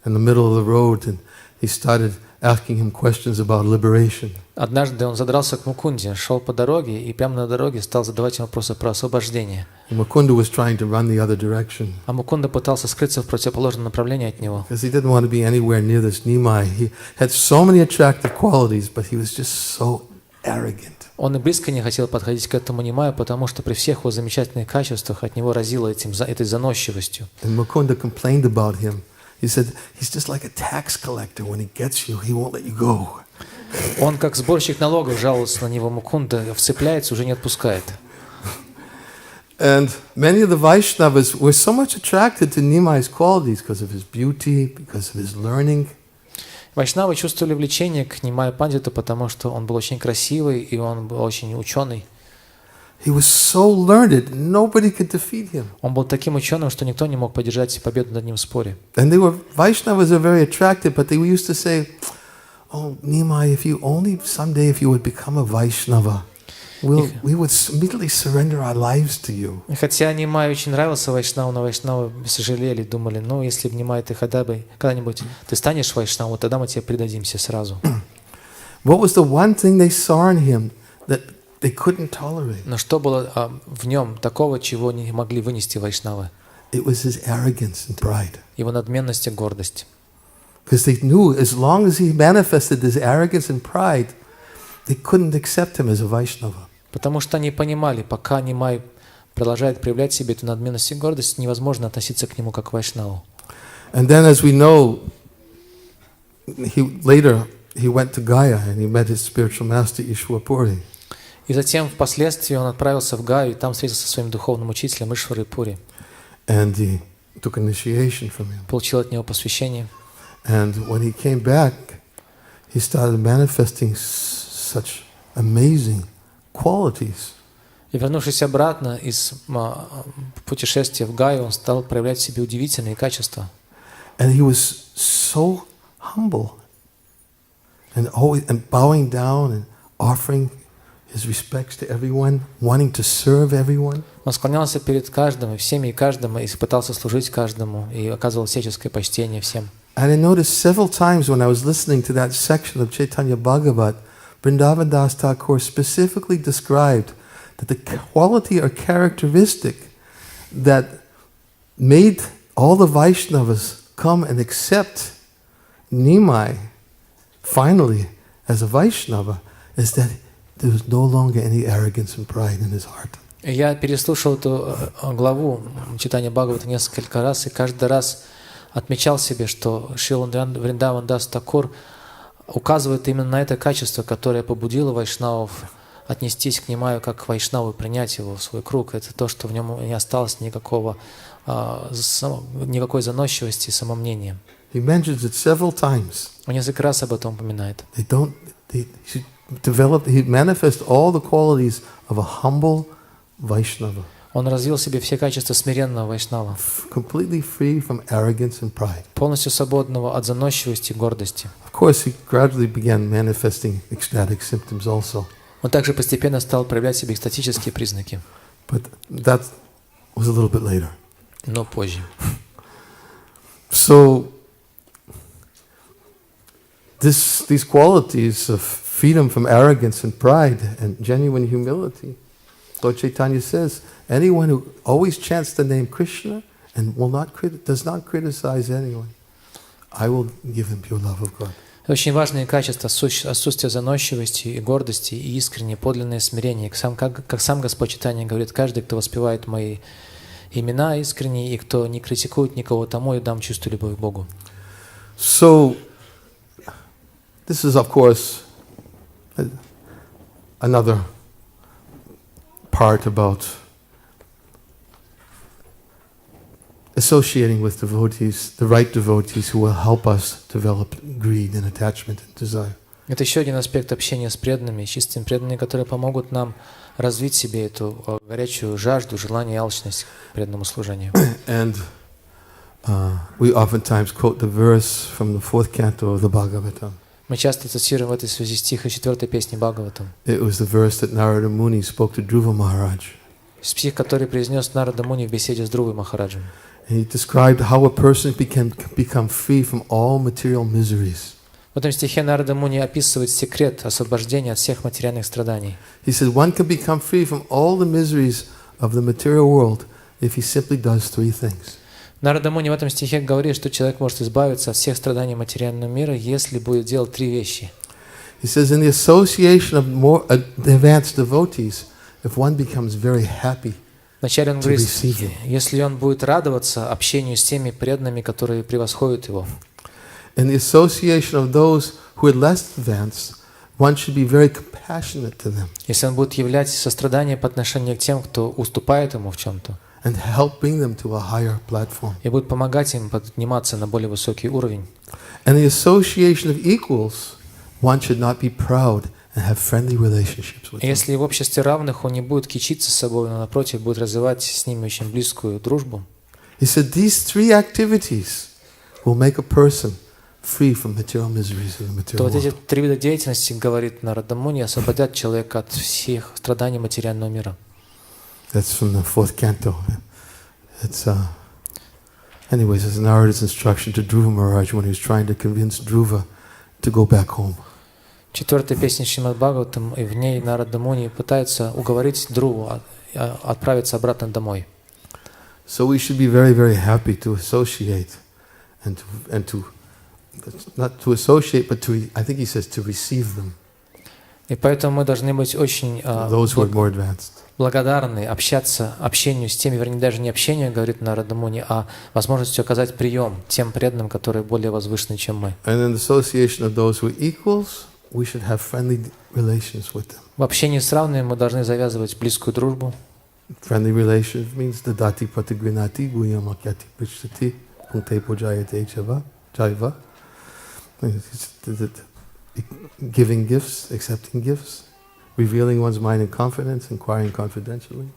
in the middle of the road, and he started asking him questions about liberation. Однажды он задрался к Мукунде, шел по дороге и прямо на дороге стал задавать ему вопросы про освобождение. And Mukunda was trying to run the other direction. А Мукунда пытался скрыться в противоположном направлении от него. Because he didn't want to be anywhere near this Nimai. He had so many attractive qualities, but he was just so arrogant. Он и близко не хотел подходить к этому Нимаю, потому что при всех его замечательных качествах от него разило этой заносчивостью. And Mukunda complained about him. He said, he's just like a tax collector. When he gets you, he won't let you go. Он, как сборщик налогов, жаловался на него. Мукунда вцепляется, уже не отпускает. And many of the Vaishnavas were so much attracted to Nimai's qualities because of his beauty, because of his learning. Вайшнавы чувствовали влечение к Нимаю Пандиту, потому что он был очень красивый и он был очень ученый. He was so learned, nobody could defeat him. Он был таким ученым, что никто не мог поддержать победу над ним в споре. And Vaishnavas are very attractive, but they used to say, "Oh, Nimai, if you would become a Vaishnava, we would immediately surrender our lives to you." И хотя Нимай очень нравился Вайшнаву, но Вайшнавы сожалели, думали, ну, если бы Нимай, ты когда-нибудь ты станешь Вайшнавом, тогда мы тебе предадимся сразу. What was the one thing they saw in him that they couldn't tolerate? Но что было в нем такого, чего не могли вынести Вайшнавы? It was his arrogance and pride. Его надменность и гордость. Because they knew as long as he manifested this arrogance and pride, they couldn't accept him as a Vaishnava. Потому что они понимали, пока Нимай продолжает проявлять в себе эту надменность и гордость, невозможно относиться к нему как к Вайшнаву. And then, as we know, later he went to Gaya and he met his spiritual master Ishwarpuri. И затем, впоследствии, он отправился в Гаю и там встретился со своим духовным учителем Ишварой Пури. And he took initiation from him. Получил от него посвящение. And when he came back, he started manifesting such amazing qualities. И вернувшись обратно из путешествия в Гаю, он стал проявлять в себе удивительные качества. And he was so humble and bowing down and offering his respects to everyone, wanting to serve everyone. Он склонялся перед каждым, и всеми, и каждому, и пытался служить каждому, и оказывал всяческое почтение всем. And I noticed several times when I was listening to that section of Chaitanya Bhagavat, Vrindavan Das Thakur specifically described that the quality or characteristic that made all the Vaishnavas come and accept Nimai finally as a Vaishnava is that there was no longer any arrogance and pride in his heart. Я переслушал эту главу читания Бхагавата несколько раз, и каждый раз отмечал себе, что Шрила Вриндаван Дас Такур указывает именно на это качество, которое побудило вайшнавов отнестись к Нимаю как к вайшнаву и принять его в свой круг. Это то, что в нем не осталось никакой заносчивости и самомнения. He mentions it several times. Он несколько раз об этом упоминает. He manifests all the qualities of a humble Vaishnava. Он развил в себе все качества смиренного вайшнава, Completely free from arrogance and pride. полностью свободного от заносчивости и гордости. Of course, he gradually began manifesting ecstatic symptoms also. Он также постепенно стал проявлять в себе экстатические признаки, But that was a little bit later. но позже. So, these qualities of freedom from arrogance and pride and genuine humility, Lord Chaitanya says, anyone who always chants the name Krishna and does not criticize anyone, I will give him pure love of God. Это очень важные качества: отсутствие заносчивости и гордости, и искреннее, подлинное смирение. Как сам Господь Чайтанья говорит, каждый, кто воспевает мои имена искренне, и кто не критикует никого, тому я дам чувство любовь к Богу. So, this is, of course, another part about associating with devotees, the right devotees who will help us develop greed and attachment and desire. Это еще один аспект общения с преданными, чистыми преданными, которые помогут нам развить в себе эту горячую жажду, желание и алчность к преданному служению. And we oftentimes quote the verse from the 4th canto of the Bhagavatam. Мы часто цитируем в этой связи стих из 4-й песни Бхагаватам. It was the verse that Narada Muni spoke to Dhruva Maharaj. Стих, который произнес Нарада Муни в беседе с Друвой Махараджем. And he described how a person can become free from all material miseries. В этом стихе Нарада Муни описывает секрет освобождения от всех материальных страданий. He said one can become free from all the miseries of the material world if he simply does 3 things. Нарада Муни в этом стихе говорит, что человек может избавиться от всех страданий материального мира, если будет делать 3 вещи. He says in the association of more advanced devotees, if one becomes very happy, Вначале он говорит, если он будет радоваться общению с теми преданными, которые превосходят его. in the association of those who are less advanced, one should be very compassionate to them. Если он будет являть сострадание по отношению к тем, кто уступает ему в чем-то, And help bring them to a higher platform. и будет помогать им подниматься на более высокий уровень. And the association of equals, one should not be proud and have friendly relationships with them. Если в обществе равных он не будет кичиться собой, но напротив будет развивать с ними очень близкую дружбу. He said these 3 activities will make a person free from material miseries in the То material вот эти world. 3 вида деятельности, говорит Нарада Муни, освободят человека от всех страданий материального мира. That's from the 4th canto. It's anyways, it's Narada's instruction to Dhruva Maharaj when he was trying to convince Dhruva to go back home. 4-я песня Шримад Бхагаватам, и в ней Нарада Муни пытается уговорить Друву отправиться обратно домой. So we should be very, very happy to associate and to not to associate, but to, I think he says, to receive them, И поэтому мы должны быть очень those who are more advanced. благодарны общению с теми, вернее, даже не общению, говорит Нарада Муни, а возможностью оказать прием тем преданным, которые более возвышены, чем мы. And in the association of those who are equals, we should have friendly relations with them. В общении с равными мы должны завязывать близкую дружбу. Friendly relations means the dati pratigrinati guyamakyati prishati punkte pujayate jaiva. Giving gifts, accepting gifts, revealing one's mind in confidence, inquiring confidentially.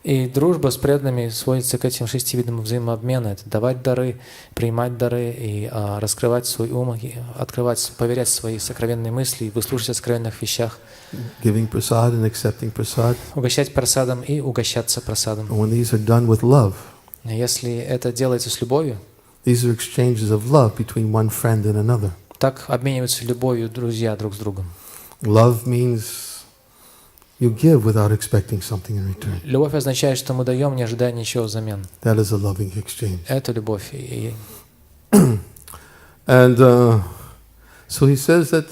И дружба с преданными сводится к этим 6 видам взаимообмена. Это давать дары, принимать дары и раскрывать свой ум, и поверять свои сокровенные мысли и выслушать о сокровенных вещах. Giving prasad and accepting prasad. Угощать прасадом и угощаться прасадом. And when these are done with love, Если это делается с любовью, these are exchanges of love between one friend and another. так обмениваются любовью друзья друг с другом. Love means you give without expecting something in return. Любовь означает, что мы даем, не ожидая ничего взамен. That is a loving exchange. Это любовь. And so he says that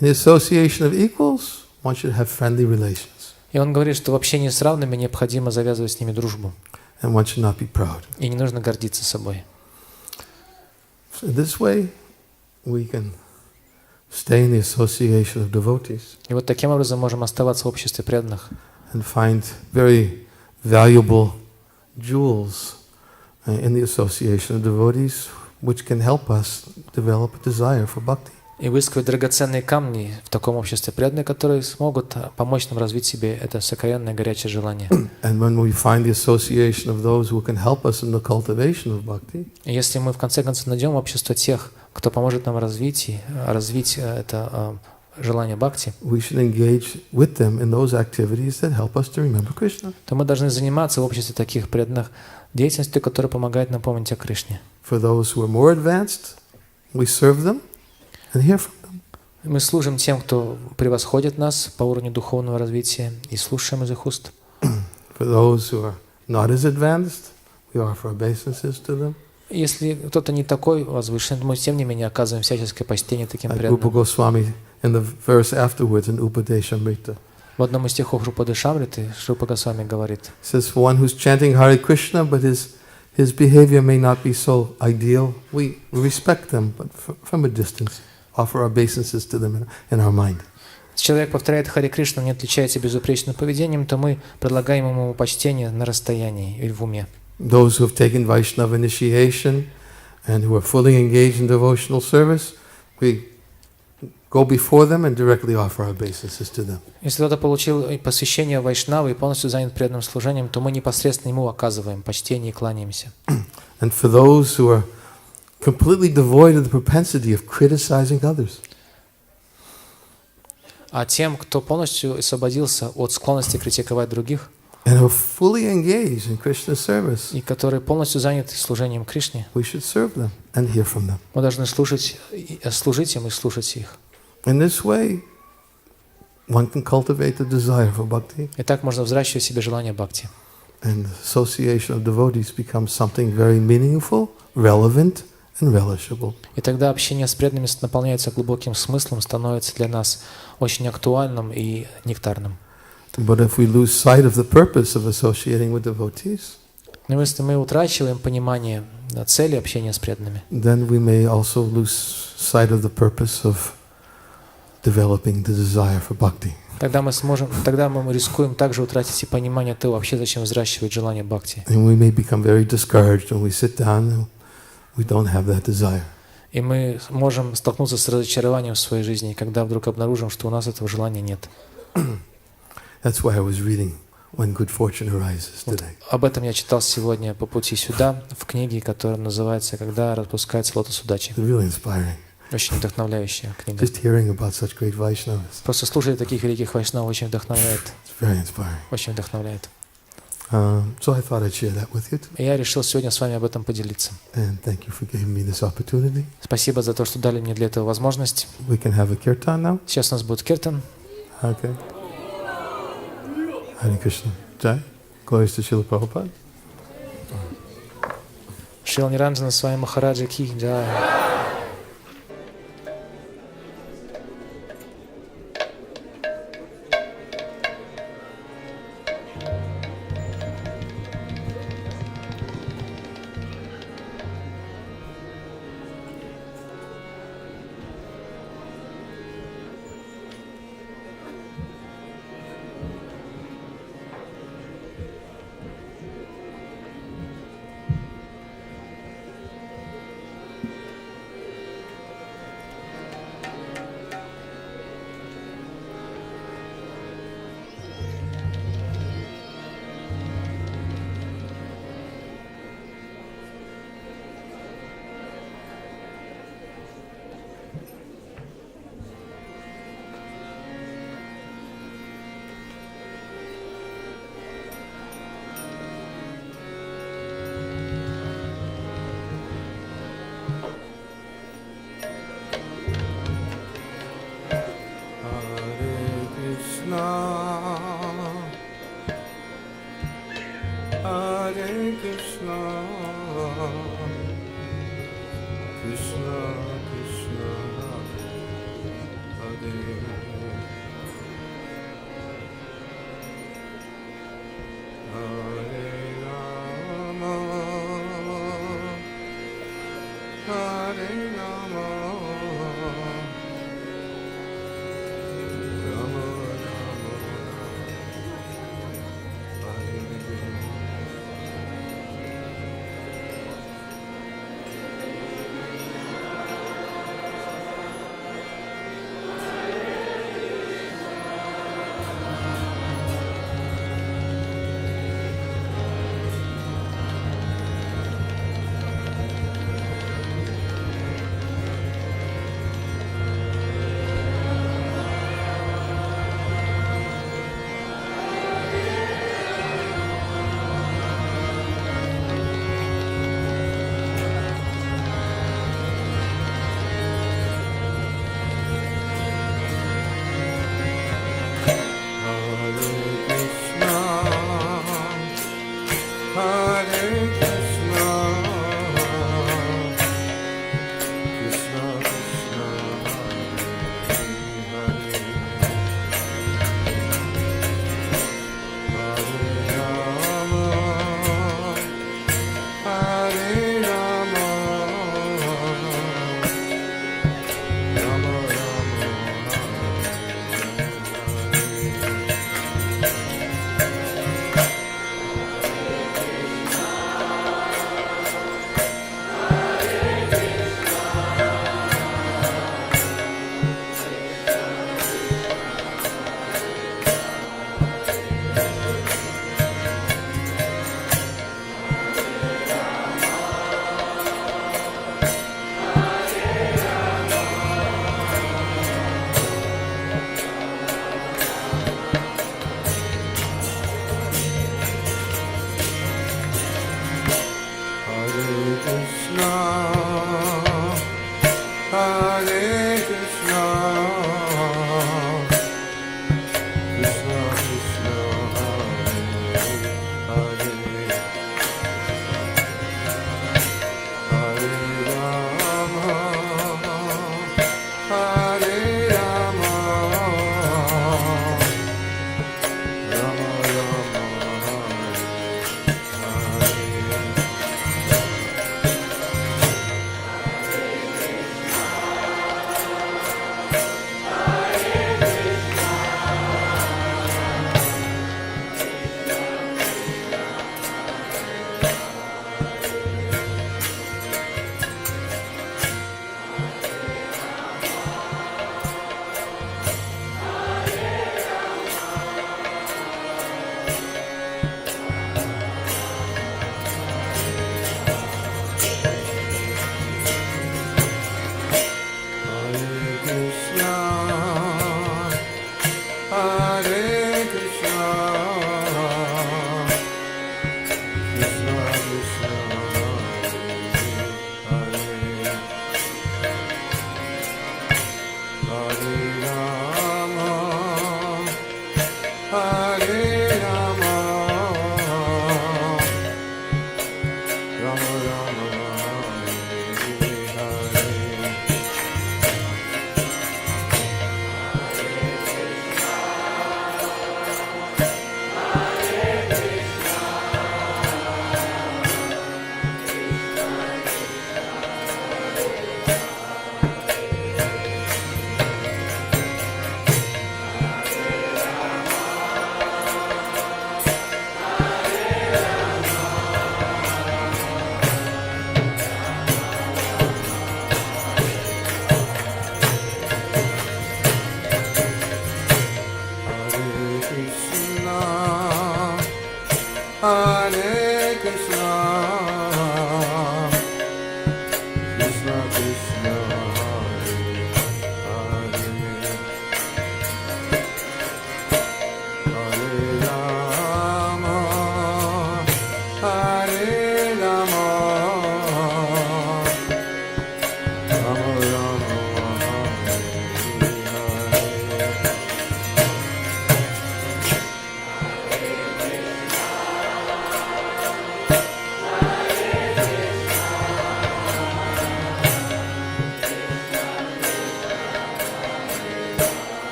in the association of equals, one should have friendly relations. И он говорит, что в общении с равными необходимо завязывать с ними дружбу. And one should not be proud. И не нужно гордиться собой. So this way, we can stay in the association of devotees. И вот таким образом можем оставаться в обществе преданных. And find very valuable jewels in the association of devotees, which can help us develop a desire for bhakti. И выискивать драгоценные камни в таком обществе преданных, которые смогут помочь нам развить в себе это сокровенное горячее желание. And when we find the association of those who can help us in the cultivation of bhakti, И если мы в конце концов найдем общество тех, кто поможет нам развить это желание бхакти, we should engage with them in those activities that help us to remember Krishna. то мы должны заниматься в обществе таких преданных деятельностью, которая помогает нам помнить о Кришне. For those who are more advanced, we serve them and hear from them. Мы служим тем, кто превосходит нас по уровню духовного развития, и слушаем из их уст. For those who are not as advanced, we offer obeisances to them. Если кто-то не такой возвышенный, мы тем не менее оказываем всяческое почтение таким Like Rupa преданным. Goswami in the verse afterwards in Upadeshamrita В одном из стихов Рупады Шамриты Шрупа Госвами говорит: says, for one who's chanting Hare Krishna, but his behavior may not be so ideal, we respect them, but from a distance, offer obeisances to them in our mind. Если человек повторяет Харе Кришна, не отличается безупречным поведением, то мы предлагаем ему почтение на расстоянии или в уме. Those who have taken Vaishnava initiation and who are fully engaged in devotional service, we go before them and directly offer our obeisances to them. Если кто-то получил посвящение Вайшнавы и полностью занят преданным служением, то мы непосредственно ему оказываем почтение и кланяемся. And for those who are completely devoid of the propensity of criticizing others, А тем, кто полностью освободился от склонности критиковать других, and who are fully engaged in Krishna's service, и которые полностью заняты служением Кришне, we should serve them and hear from them. мы должны служить им и слушать их. In this way, one can cultivate the desire for bhakti, И так можно взращивать в себе желание бхакти. and the association of devotees becomes something very meaningful, relevant, and relishable. И тогда общение с преданными наполняется глубоким смыслом, становится для нас очень актуальным и нектарным. But if we lose sight of the purpose of associating with devotees, Но если мы утрачиваем понимание цели общения с преданными, then we may also lose sight of the purpose of developing the desire for bhakti. тогда мы рискуем также утратить и понимание того, вообще зачем взращивать желание бхакти. And we may become very discouraged when we sit down and we don't have that desire. И мы можем столкнуться с разочарованием в своей жизни, когда вдруг обнаружим, что у нас этого желания нет. That's why I was reading When Good Fortune Arises Вот today. об этом я читал сегодня по пути сюда, в книге, которая называется «Когда распускается лотос удачи». It's really inspiring. Очень вдохновляющая книга. Just hearing about such great Vaishnavas. Просто слушать таких великих вайшнавов очень вдохновляет. It's very inspiring. Очень вдохновляет. So I thought I'd share that with you. И я решил сегодня с вами об этом поделиться. And thank you for giving me this opportunity. Спасибо за то, что дали мне для этого возможность. We can have a kirtan now. Сейчас у нас будет киртан. Okay. Hare Krishna. Jai. Glories to Srila Prabhupada. Шрила Ниранджана Свами Махараджа ки джай.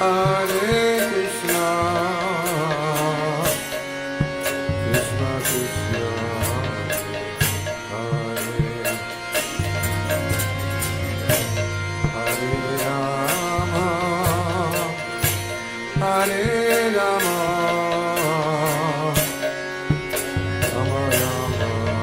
Hare Krishna, Krishna Krishna, Hare Rama, Hare Rama, Rama Rama,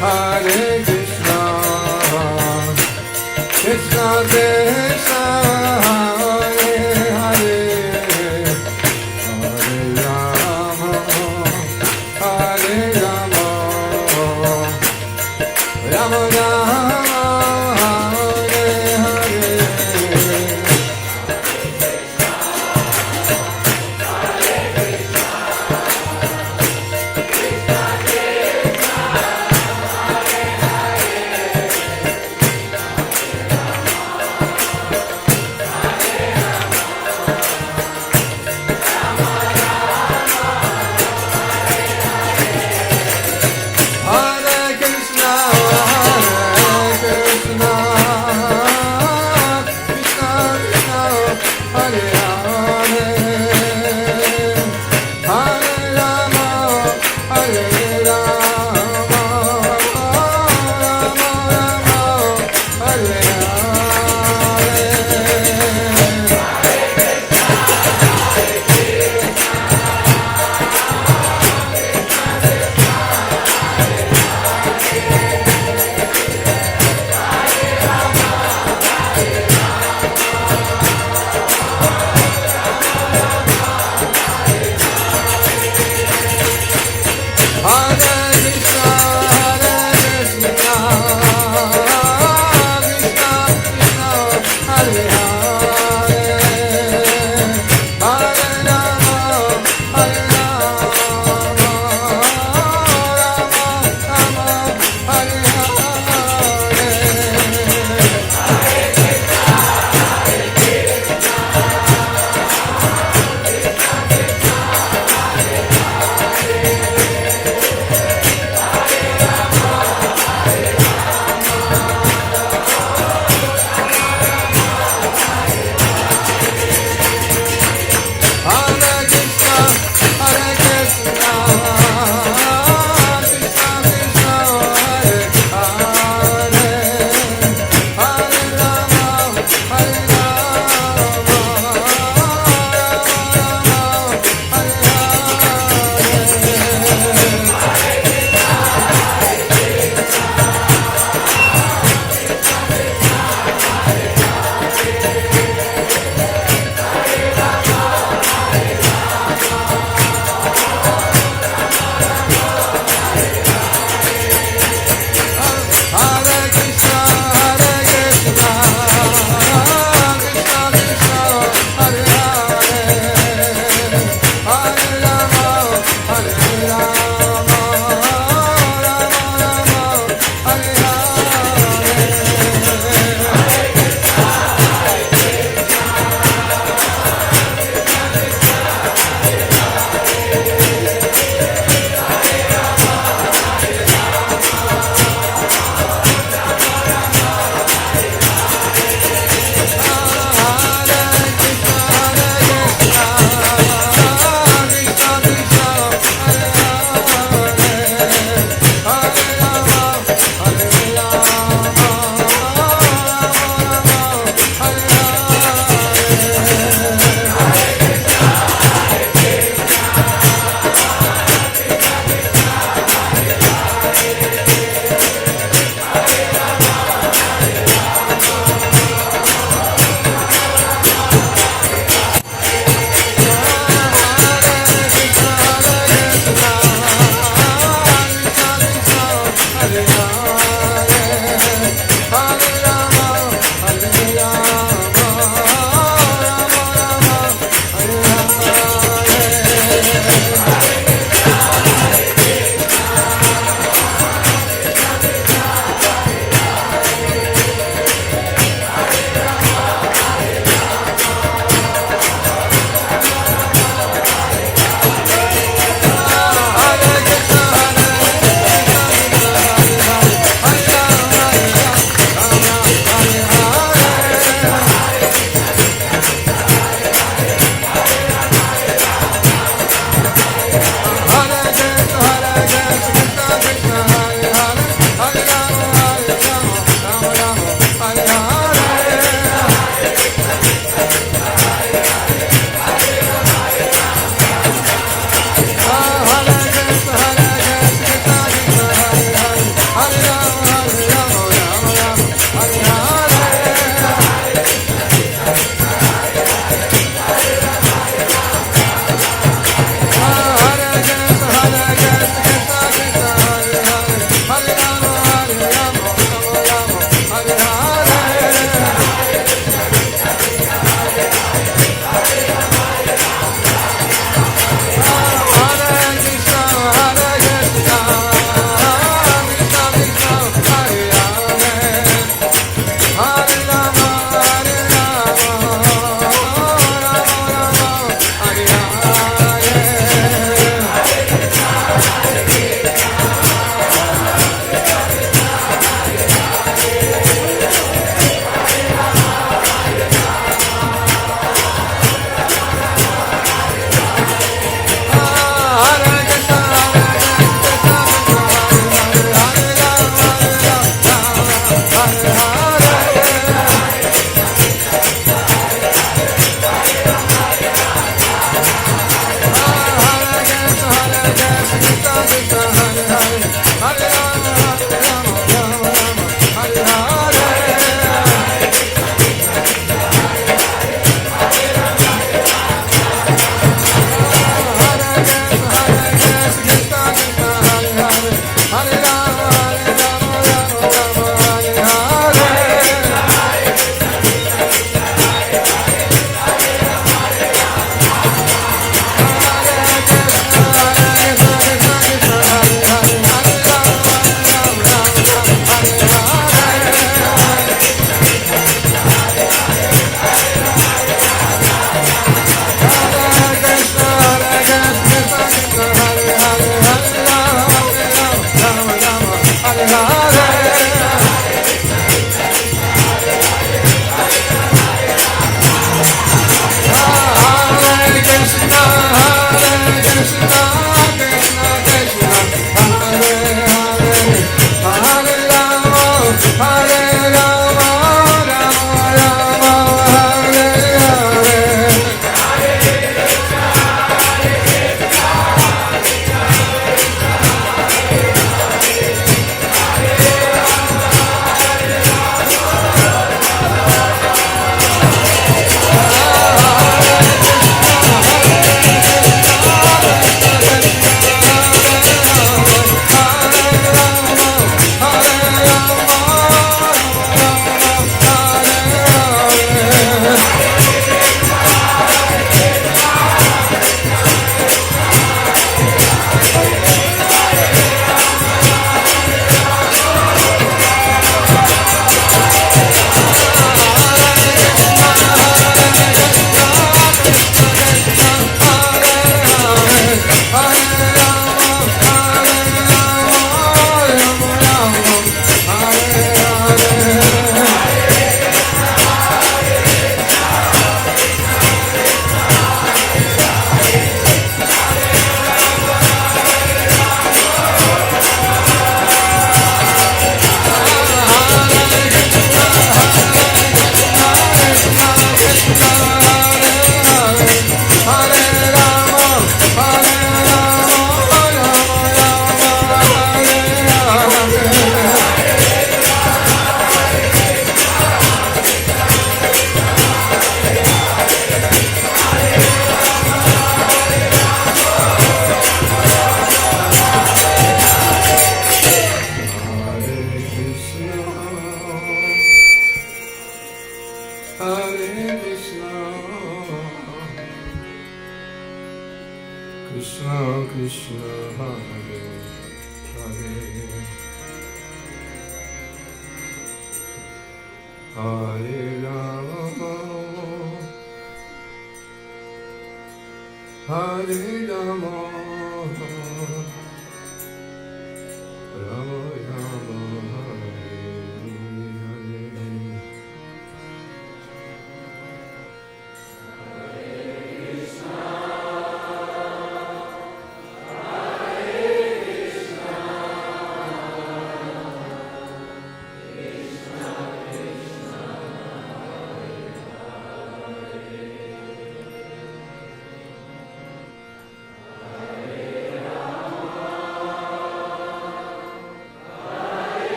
Hare Krishna, Krishna Krishna, Hare Hare, Hare Rama, Hare Rama, Rama Rama, Hare Hare.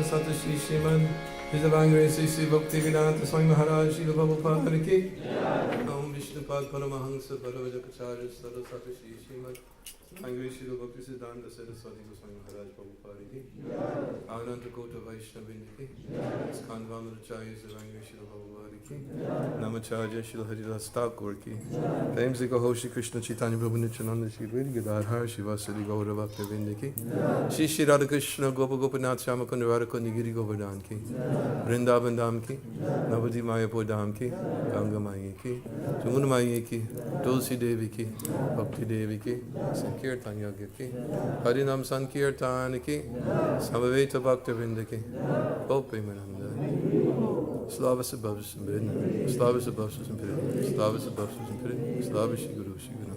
Sata Shri Shriman Vijayavangre Sri Bhaktivedanta Swami Maharaj Shri Prabhupada Ki Om Vishnupad Paramahansa Paravajakacharya Saraswati Shri Shriman Angri Shri Bhakti Siddhanta Saraswati Goswami Maharaj Prabhupada Ki Ananta Kota Vaishnavindi Ki Skandvanuracharya Sarangri Shri Prabhupada Ki Namacharya Shri Haridas Thakur Ki Taimsika Ho Shri Krishna Chaitanya Prabhu Nityananda Shri Gadadhar Shri Vasari Gaura Bhaktivinoda Ki Shri Shri Radha Krishna Gopa Gopinath Shyamakund Radha Nigiri Govardhan Ki Vrindavan Dham Ki Navadi Mayapur Dham Ki Ganga Maya Ki Jamuna Maya Ki Tulsi Devi Ki Bhakti Devi Ki Sankirtan Yagya Ki Harinam Sankirtan Ki Samaveta Bhaktivinoda Ki Gopi Mananda Slava Sabhavas Sampridna Slava Sabhavas Sampridna Slava Sabhavas Sampridna Slava Shri Guru Shri Guru